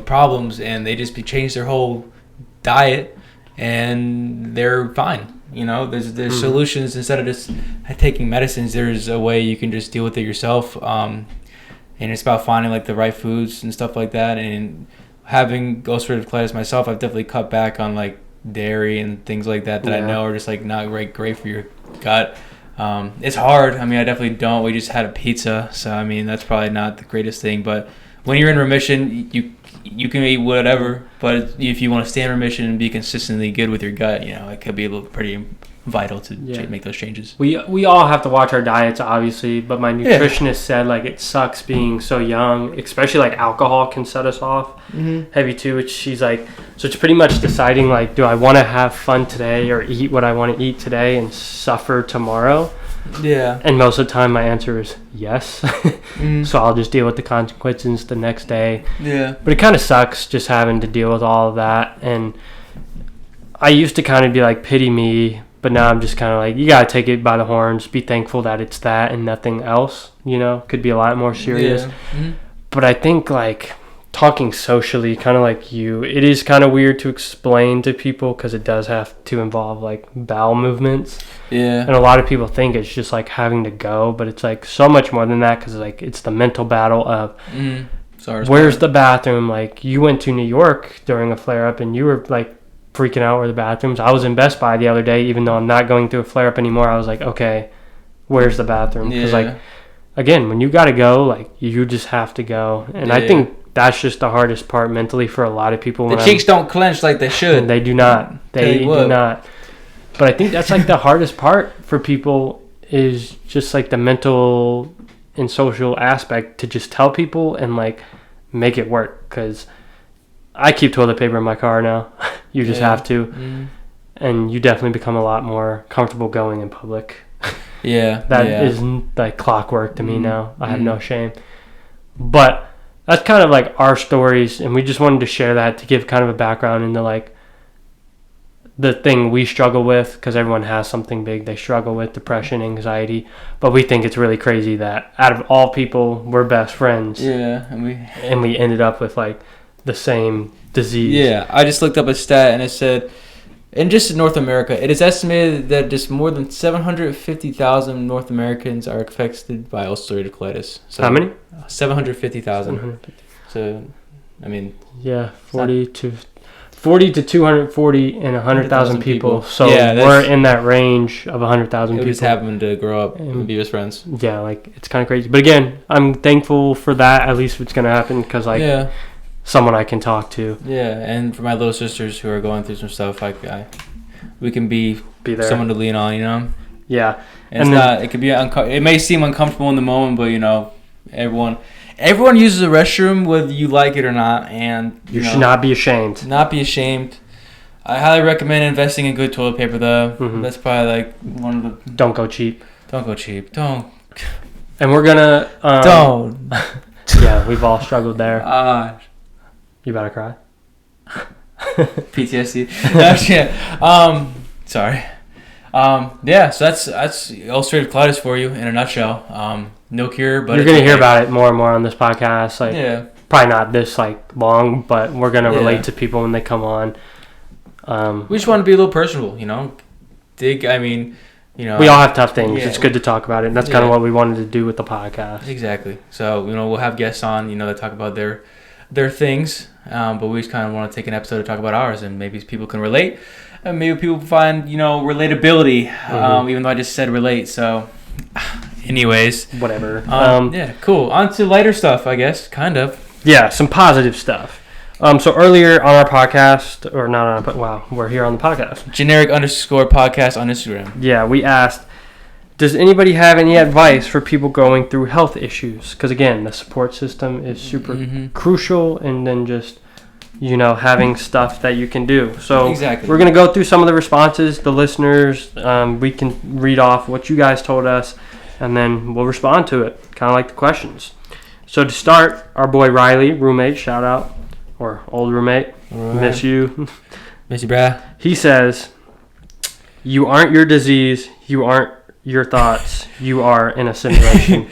problems, and they just change their whole diet, and they're fine. There's solutions. Instead of just taking medicines, there's a way you can just deal with it yourself. And it's about finding like the right foods and stuff like that. And having ulcerative colitis myself, I've definitely cut back on like dairy and things like that I know are just like not great for your gut. It's hard. I mean, I definitely don't. We just had a pizza, so I mean that's probably not the greatest thing. But when you're in remission, you can eat whatever. But if you want to stay in remission and be consistently good with your gut, it could be a little pretty vital to make those changes. We
all have to watch our diets, obviously, but my nutritionist said like it sucks being so young, especially like alcohol can set us off heavy too, which she's like, so it's pretty much deciding like, do I want to have fun today or eat what I want to eat today and suffer tomorrow? Yeah. And most of the time my answer is yes. So I'll just deal with the consequences the next day. Yeah. But it kind of sucks just having to deal with all of that. And I used to kind of be like, pity me. But now I'm just kind of like, you got to take it by the horns. Be thankful that it's that and nothing else, Could be a lot more serious. Yeah. But I think, like, talking socially, kind of like you, it is kind of weird to explain to people because it does have to involve, like, bowel movements. Yeah. And a lot of people think it's just, like, having to go. But it's, like, so much more than that because, like, it's the mental battle of where's the bathroom? Like, you went to New York during a flare-up and you were, like, freaking out where the bathrooms. I was in Best Buy the other day, even though I'm not going through a flare-up anymore. I was like, okay, where's the bathroom? Because like, again, when you got to go, like you just have to go. And I think that's just the hardest part mentally for a lot of people.
The cheeks don't clench like they should.
They do not. They do not. But I think that's like the hardest part for people is just like the mental and social aspect to just tell people and like make it work. Because I keep toilet paper in my car now. You just have to. And you definitely become a lot more comfortable going in public.
Yeah.
That is like clockwork to me now. I have no shame. But that's kind of like our stories, and we just wanted to share that to give kind of a background into like the thing we struggle with, because everyone has something big they struggle with, depression, anxiety. But we think it's really crazy that out of all people, we're best friends.
Yeah,
and we ended up with like the same disease.
Yeah, I just looked up a stat and it said, in just North America, it is estimated that just more than 750,000 North Americans are affected by ulcerative colitis. So
how many?
750,000. So, I mean,
yeah, 40 to 240 and 100,000 people. So
yeah,
we're in that range of 100,000 people.
We just happened to grow up and be best friends.
Yeah, like it's kind of crazy. But again, I'm thankful for that. At least it's gonna happen because like someone I can talk to.
Yeah, and for my little sisters who are going through some stuff, like we can be there, someone to lean on, you know.
Yeah,
and it could be it may seem uncomfortable in the moment, but you know, everyone uses a restroom whether you like it or not, and
you should not be ashamed.
Not be ashamed. I highly recommend investing in good toilet paper, though. That's probably like one of the.
Don't go cheap.
Don't go cheap. Don't.
And we're gonna.
Don't.
Yeah, we've all struggled there. You about to cry?
PTSD. Sorry. Yeah, so that's ulcerative colitis for you in a nutshell. No cure, but
you're gonna hear about it more and more on this podcast. Like, probably not this like long, but we're gonna relate to people when they come on.
We just want to be a little personal, you know. You know,
we all have tough things. It's good to talk about it, and that's kind of what we wanted to do with the podcast.
Exactly. So you know, we'll have guests on, you know, that talk about their things, but we just kind of want to take an episode to talk about ours, and maybe people can relate, and maybe people find, you know, relatability, even though I just said relate. So, anyways,
whatever.
Yeah, cool. On to lighter stuff, I guess, kind of.
Yeah, some positive stuff. So earlier on our podcast, or not on our, but wow, we're here on the podcast.
Generic_podcast on Instagram.
Yeah, we asked, does anybody have any advice for people going through health issues? Because again, the support system is super crucial, and then just, you know, having stuff that you can do. So we're going to go through some of the responses, the listeners. We can read off what you guys told us, and then we'll respond to it, kind of like the questions. So to start, our boy Riley, roommate, shout out, or old roommate, miss you.
Miss you, brah.
He says, you aren't your disease, you aren't your thoughts, you are in a simulation.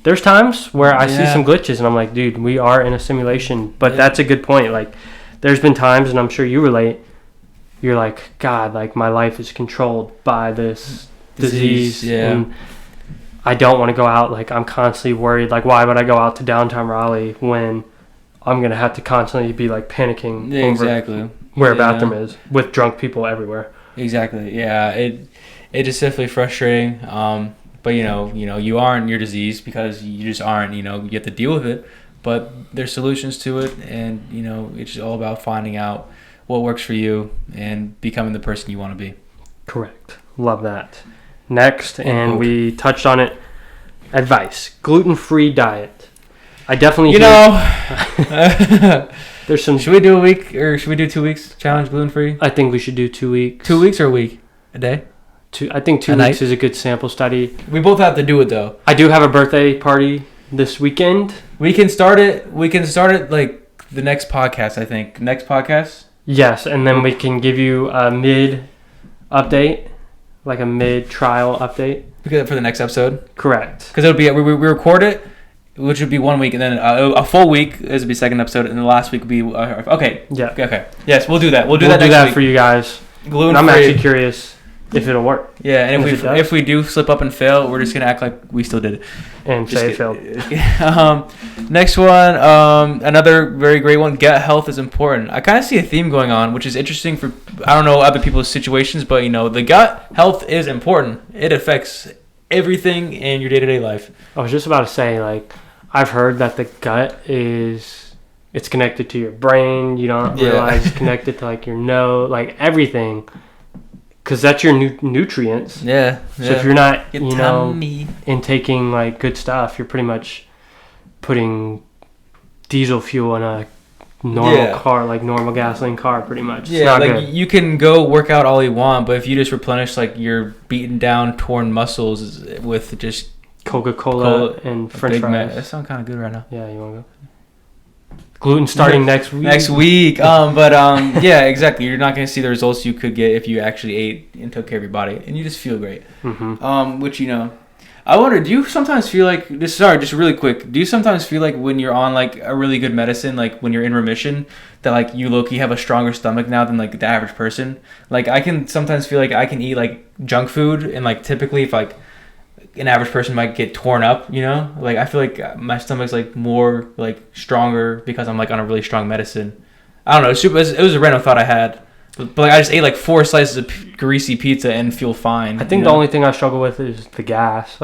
There's times where I see some glitches and I'm like, dude, we are in a simulation. But that's a good point. Like, there's been times, and I'm sure you relate, you're like, God, like my life is controlled by this disease. And I don't want to go out. Like, I'm constantly worried. Like, why would I go out to downtown Raleigh when I'm going to have to constantly be like panicking over where a bathroom is with drunk people everywhere.
Exactly. Yeah. It is definitely frustrating. But you know, you aren't your disease because you just aren't, you know, you have to deal with it, but there's solutions to it. And, you know, it's just all about finding out what works for you and becoming the person you want to be. Correct.
Love that. Next, and we touched on it, advice, gluten-free diet. I definitely there's some.
Should we do a week or should we do 2 weeks challenge gluten free?
I think we should do 2 weeks.
2 weeks or a week? A day?
I think 2 weeks is a good sample study.
We both have to do it though.
I do have a birthday party this weekend.
We can start it like the next podcast, I think. Next podcast?
Yes, and then we can give you a mid update, like a mid trial update.
For the next episode?
Correct.
Because it'll be we record it, which would be 1 week, and then a full week is would be second episode, and the last week would be okay.
Yeah.
Okay. Yes, we'll do that. We'll do
that
next week
for you guys.
Gluten-free.
I'm actually curious if it'll work.
Yeah, and if we do slip up and fail, we're just gonna act like we still did it
and say it failed.
Next one, another very great one. Gut health is important. I kind of see a theme going on, which is interesting for I don't know other people's situations, but you know the gut health is important. It affects everything in your day-to-day life.
I was just about to say, like, I've heard that the gut it's connected to your brain. You don't realize it's connected to like your nose, like everything. Because that's your nutrients.
Yeah.
So if you're not, intaking like good stuff, you're pretty much putting diesel fuel in a normal car, like normal gasoline car, pretty much. It's
yeah,
not
like
good.
you can go work out all you want, but if you just replenish like your beaten down, torn muscles with just
Coca-Cola and French fries.
That sounds kind of good right now.
Yeah, you want to go? Gluten starting next week.
Yeah, exactly. You're not going to see the results you could get if you actually ate and took care of your body, and you just feel great.
Mm-hmm.
Which I wonder, do you sometimes feel like just really quick, do you sometimes feel like when you're on like a really good medicine, like when you're in remission, that like you low-key have a stronger stomach now than like the average person? Like I can sometimes feel like I can eat like junk food, and like typically if like an average person might get torn up, like I feel like my stomach's like more like stronger because I'm like on a really strong medicine. I don't know. It was a random thought I had, but like I just ate like 4 slices of greasy pizza and feel fine.
I think the only thing I struggle with is the gas.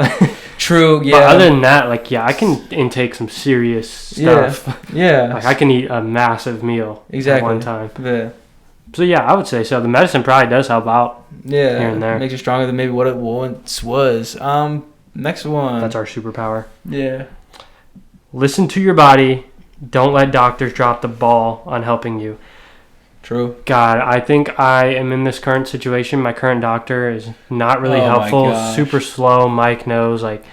True. Yeah.
But other than that, like I can intake some serious stuff.
Yeah.
Like I can eat a massive meal at one time.
Yeah.
So yeah, I would say so. The medicine probably does help out.
Yeah,
here and there.
Makes you stronger than maybe what it once was. Next one.
That's our superpower.
Yeah.
Listen to your body. Don't let doctors drop the ball on helping you.
True.
God, I think I am in this current situation. My current doctor is not really helpful. Super slow. Mike knows. Like,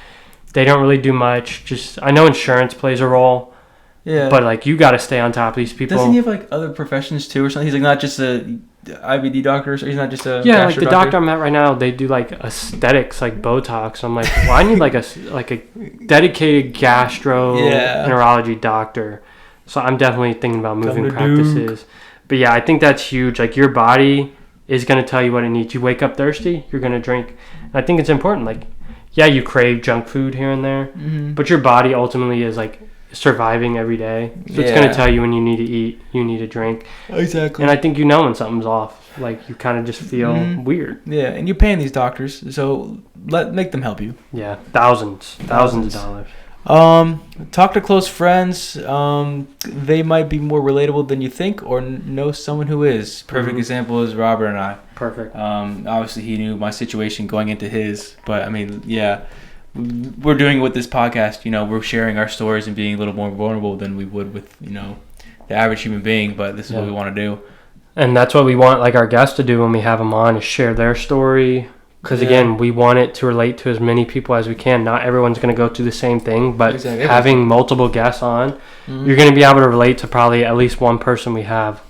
they don't really do much. Just I know insurance plays a role.
Yeah.
But like you got to stay on top of these people.
Doesn't he have like other professions too or something? He's like not just a IBD doctor, or he's not just a
like the doctor I'm at right now, they do like aesthetics, like Botox. I'm like, well, I need like a dedicated gastroenterology doctor. So I'm definitely thinking about moving practices. But yeah, I think that's huge. Like your body is going to tell you what it needs. You wake up thirsty, you're going to drink. And I think it's important. Like, yeah, you crave junk food here and there, but your body ultimately is like surviving every day. So it's going to tell you when you need to eat, you need to drink.
Exactly.
And I think when something's off. Like you kind of just feel weird.
Yeah, and you're paying these doctors, so make them help you.
Yeah, thousands of dollars.
Talk to close friends. They might be more relatable than you think, or know someone who is. Perfect example is Robert and I.
Perfect.
Obviously he knew my situation going into his, but I mean, yeah, we're doing it with this podcast. We're sharing our stories and being a little more vulnerable than we would with the average human being. But this is what we want to do. And
that's what we want like our guests to do when we have them on, is share their story. Because, again, we want it to relate to as many people as we can. Not everyone's going to go through the same thing, but having multiple guests on, you're going to be able to relate to probably at least one person we have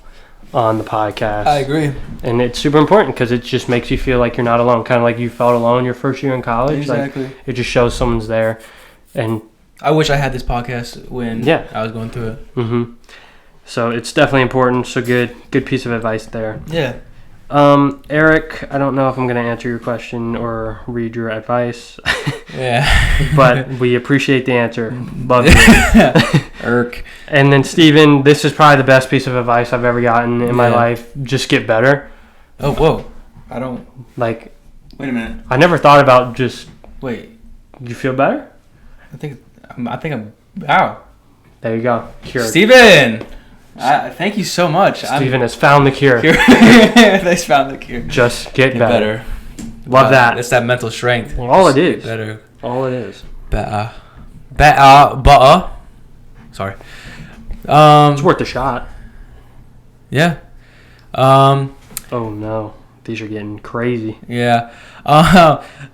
on the podcast.
I agree.
And it's super important because it just makes you feel like you're not alone. Kind of like you felt alone your first year in college.
Exactly.
Like, it just shows someone's there. And
I wish I had this podcast when I was going through it.
Mm-hmm. So it's definitely important. So good piece of advice there.
Yeah.
Eric, I don't know if I'm going to answer your question or read your advice.
Yeah.
But we appreciate the answer. Love you.
Eric.
And then Steven, this is probably the best piece of advice I've ever gotten in my life. Just get better.
Oh, whoa. I don't...
Like...
Wait a minute.
I never thought about just...
Wait.
Did you feel better?
I think I'm... Ow.
There you go. Cured.
Steven! Thank you so much.
Steven has found the cure.
They found the cure.
Just get better. Love that.
It's that mental strength.
All it is.
Better.
All it is.
Better. Sorry.
It's worth a shot.
Yeah.
Oh no. These are getting crazy.
Yeah.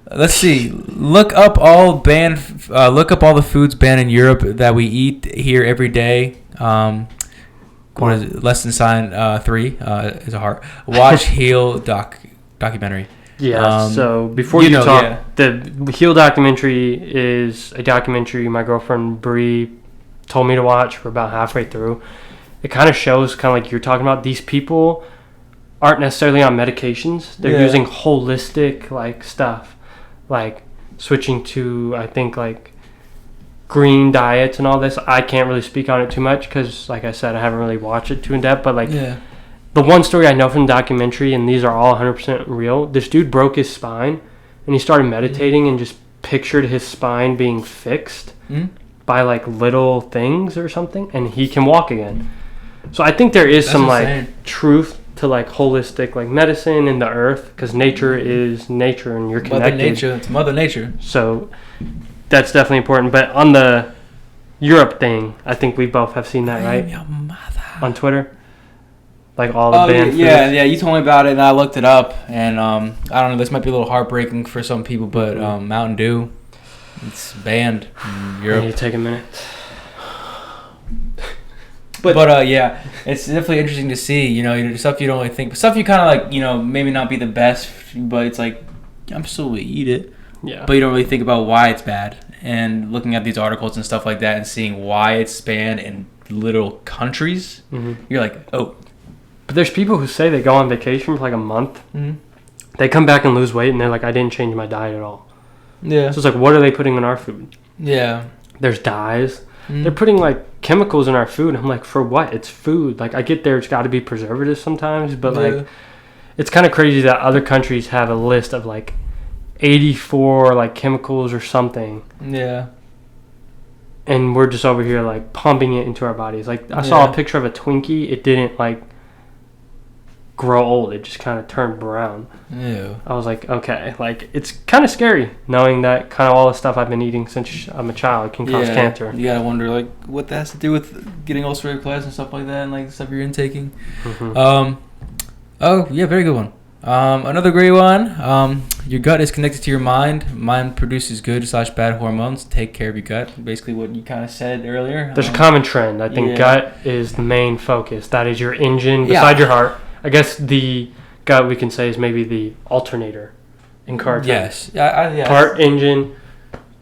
Let's see. Look up all the foods banned in Europe that we eat here every day. What is it? Lesson sign 3 is a heart. Watch Heal documentary.
Yeah. So before you talk, the Heal documentary is a documentary my girlfriend Bree told me to watch. For about halfway through. It kind of shows, kind of like you're talking about, these people aren't necessarily on medications. They're using holistic like stuff, like switching to, I think, like green diets and all this. I can't really speak on it too much because, like I said, I haven't really watched it too in depth. But like the one story I know from the documentary, and these are all 100% real, this dude broke his spine and he started meditating and just pictured his spine being fixed by like little things or something, and he can walk again. So I think there is some insane. Like truth to like holistic like medicine in the earth, because nature is nature and you're connected.
It's Mother Nature.
So that's definitely important. But on the Europe thing. I think we both have seen that, right?
Your mother.
On Twitter. Like all the banned foods.
Yeah. You told me about it, and I looked it up, and I don't know. This might be a little heartbreaking for some people, but Mountain Dew, it's banned in Europe.
I need to take a minute.
But yeah, it's definitely interesting to see. You know, stuff you don't really think, stuff you kind of like. You know, maybe not be the best, but it's like I'm still gonna eat it.
Yeah.
But you don't really think about why it's bad, and looking at these articles and stuff like that, and seeing why it's banned in little countries, you're like, oh.
But there's people who say they go on vacation for like a month. They come back and lose weight, and they're like, I didn't change my diet at all.
Yeah.
So it's like, what are they putting in our food?
Yeah.
There's dyes. They're putting like chemicals in our food. I'm like, for what? It's food. Like, I get there's got to be preservatives sometimes, but like, it's kind of crazy that other countries have a list of like 84 like chemicals or something.
Yeah.
And we're just over here like pumping it into our bodies. Like, I saw a picture of a Twinkie. It didn't like grow old. It just kind of turned brown.
Ew.
I was like, okay, like, it's kind of scary knowing that kind of all the stuff I've been eeating since I'm a child can cause cancer.
You gotta wonder like what that has to do with getting ulcerative colitis and stuff like that, and like stuff you're intaking. Oh yeah, very good one. Another great one. Your gut is connected to your mind. Mind produces good/bad hormones. Take care of your gut. Basically what you kind of said earlier.
There's a common trend. I think gut is the main focus. That is your engine beside your heart. I guess the gut, we can say, is maybe the alternator in car time.
Yes. Yeah.
Heart, engine,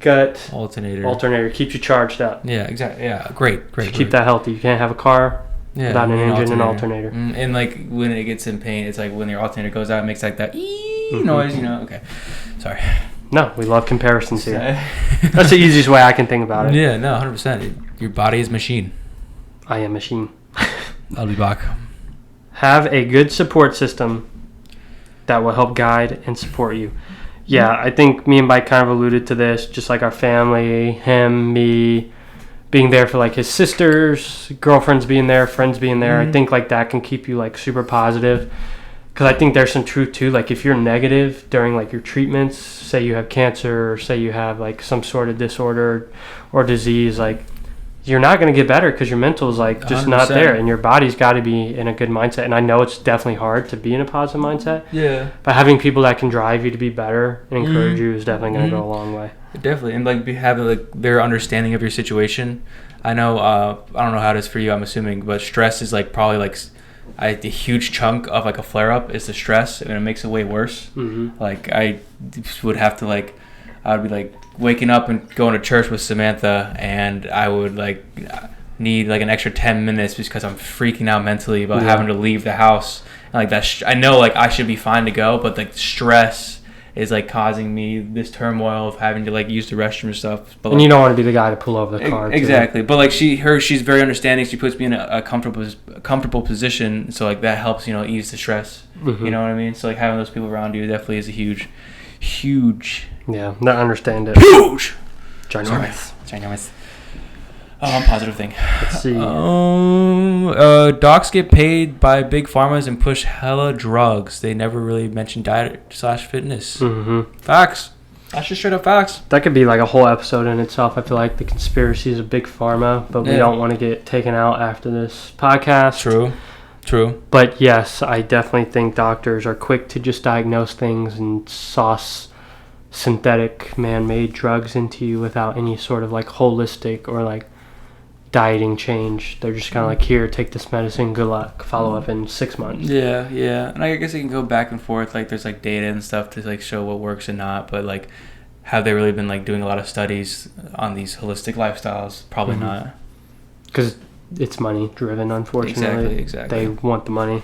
gut,
alternator
keeps you charged up.
Yeah, exactly. Yeah, great.
Keep that healthy. You can't have a car without an engine and alternator.
And like when it gets in pain, it's like when your alternator goes out, it makes like that noise. You know. Okay. Sorry.
No, we love comparisons here. That's the easiest way I can think about it.
Yeah. No. 100%. Your body is machine.
I am machine.
I'll be back.
Have a good support system that will help guide and support you. Yeah, I think me and Mike kind of alluded to this, just like our family, him, me, being there for like his sisters, girlfriends being there, friends being there. I think like that can keep you like super positive. Because I think there's some truth too. Like if you're negative during like your treatments, say you have cancer or say you have like some sort of disorder or disease, like you're not going to get better because your mental is like just 100%. Not there, and your body's got to be in a good mindset. And I know it's definitely hard to be in a positive mindset. Yeah. But having people that can drive you to be better and encourage you is definitely going to go a long way.
Definitely, and like having like their understanding of your situation. I know I don't know how it is for you. I'm assuming, but stress is like probably like a huge chunk of like a flare up is the stress, and it makes it way worse. Like I would have to like. I would be like waking up and going to church with Samantha, and I would like need like an extra 10 minutes because I'm freaking out mentally about having to leave the house. And like that, I know like I should be fine to go, but like stress is like causing me this turmoil of having to like use the restroom and stuff. But,
and you don't want to be the guy to pull over the car.
Exactly, too. But like she's very understanding. She puts me in a comfortable position, so like that helps ease the stress. You know what I mean? So like having those people around you definitely is a huge.
Yeah, I understand it.
Huge.
Ginormous.
Positive thing.
Let's see.
Docs get paid by big pharmas and push hella drugs. They never really mention diet/fitness. Facts. That's just straight up facts.
That could be like a whole episode in itself. I feel like the conspiracies of big pharma, but we don't want to get taken out after this podcast.
True.
But yes, I definitely think doctors are quick to just diagnose things and sauce synthetic man-made drugs into you without any sort of like holistic or like dieting change. They're just kind of like, here, take this medicine, good luck, follow up in 6 months.
Yeah. And I guess it can go back and forth. Like there's like data and stuff to like show what works and not, but like have they really been like doing a lot of studies on these holistic lifestyles? Probably not.
Because it's money driven, unfortunately.
Exactly.
They want the money.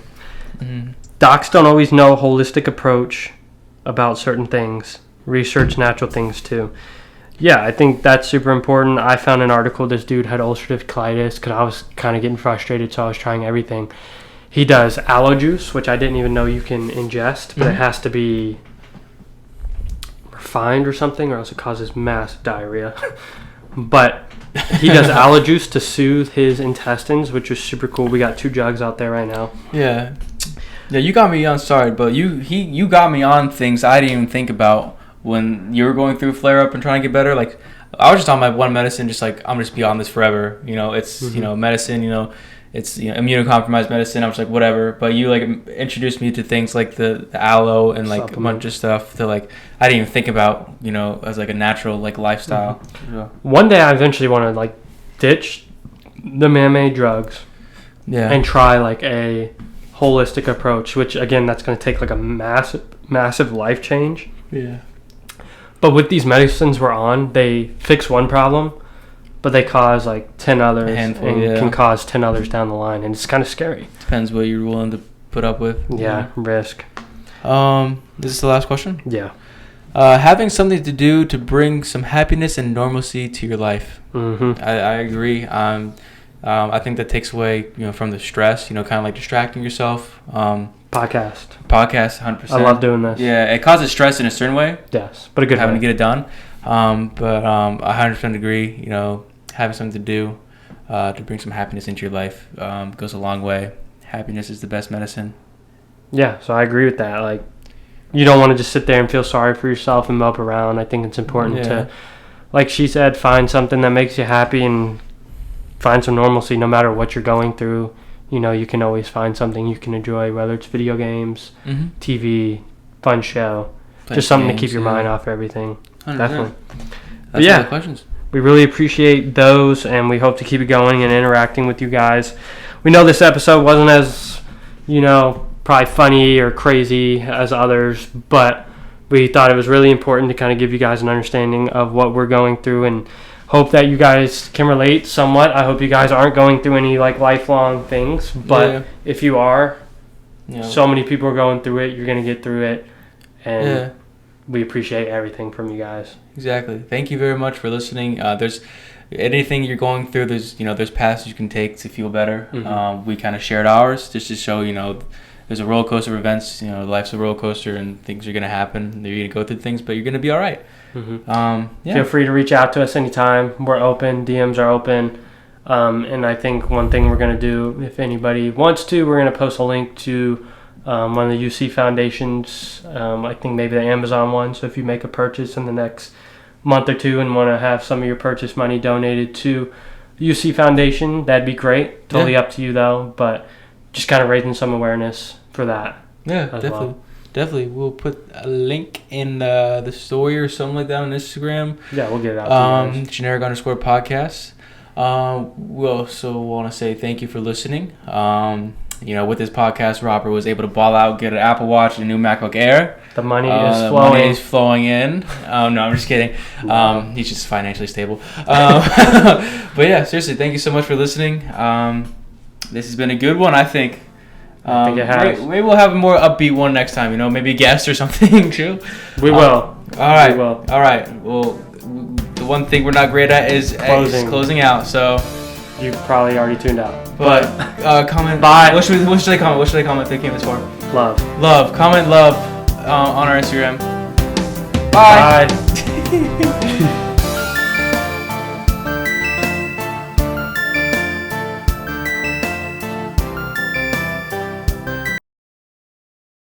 Docs don't always know a holistic approach about certain things. Research natural things too. Yeah, I think that's super important. I found an article, this dude had ulcerative colitis because I was kind of getting frustrated, so I was trying everything. He does aloe juice, which I didn't even know you can ingest, but it has to be refined or something, or else it causes mass diarrhea. But he does aloe juice to soothe his intestines, which is super cool. We got 2 jugs out there right now.
Yeah, you got me on. Sorry, but you got me on things I didn't even think about when you were going through flare up and trying to get better, like I was just on my one medicine, just like I'm just be on this forever. You know, it's medicine. You know, it's immunocompromised medicine. I was like whatever. But you like introduced me to things like the aloe and like a bunch of stuff that like I didn't even think about. You know, as like a natural like lifestyle.
Yeah. One day I eventually want to like ditch the man-made drugs. Yeah. And try like a holistic approach, which again that's going to take like a massive life change.
Yeah.
But with these medicines we're on, they fix one problem, but they cause like 10 others can cause 10 others down the line, and it's kind of scary.
Depends what you're willing to put up with.
Yeah, risk.
This is the last question?
Yeah.
Having something to do to bring some happiness and normalcy to your life.
Mm-hmm.
I agree. I think that takes away, from the stress, kind of like distracting yourself.
Podcast,
100%.
I love doing this.
Yeah, it causes stress in a certain way.
Yes, but a good
having
way.
to get it done. But I 100% agree. Having something to do to bring some happiness into your life goes a long way. Happiness is the best medicine.
Yeah, so I agree with that. Like, you don't want to just sit there and feel sorry for yourself and mope around. I think it's important to, like she said, find something that makes you happy and find some normalcy no matter what you're going through. You can always find something you can enjoy, whether it's video games, TV, fun show, just something to keep your mind off everything. 100%. Definitely.
That's all the questions.
We really appreciate those, and we hope to keep it going and interacting with you guys. We know this episode wasn't as, probably funny or crazy as others, but we thought it was really important to kind of give you guys an understanding of what we're going through and hope that you guys can relate somewhat. I hope you guys aren't going through any like lifelong things, but if you are, so many people are going through it. You're going to get through it, and we appreciate everything from you guys.
Exactly. Thank you very much for listening. There's anything you're going through. There's paths you can take to feel better.
Mm-hmm.
We kind of shared ours just to show there's a roller coaster of events. Life's a roller coaster, and things are going to happen. You're going to go through things, but you're going to be all right.
Mm-hmm. Feel free to reach out to us anytime. We're open. DMs are open. And I think one thing we're going to do, if anybody wants to, we're going to post a link to one of the UC foundations. I think maybe the Amazon one. So if you make a purchase in the next month or two and want to have some of your purchase money donated to the UC Foundation, that'd be great. Totally up to you, though. But just kind of raising some awareness for that.
Yeah, definitely. Well. Definitely. We'll put a link in the story or something like that on Instagram.
Yeah, we'll get it out to you guys.
Generic_podcast. We also want to say thank you for listening. With this podcast, Robert was able to ball out, get an Apple Watch and a new MacBook Air.
The money is flowing.
Money is flowing in. No, I'm just kidding. He's just financially stable. But yeah, seriously, thank you so much for listening. This has been a good one, I think.
I think it has.
Maybe we'll have a more upbeat one next time. Maybe a guest or something too.
We will.
All right.
We will.
All right. Well, the one thing we're not great at is closing out. So
you probably already tuned out.
But comment.
Bye.
What should they comment? What should they comment? If they came this far.
Love.
Comment love on our Instagram. Bye.
Bye.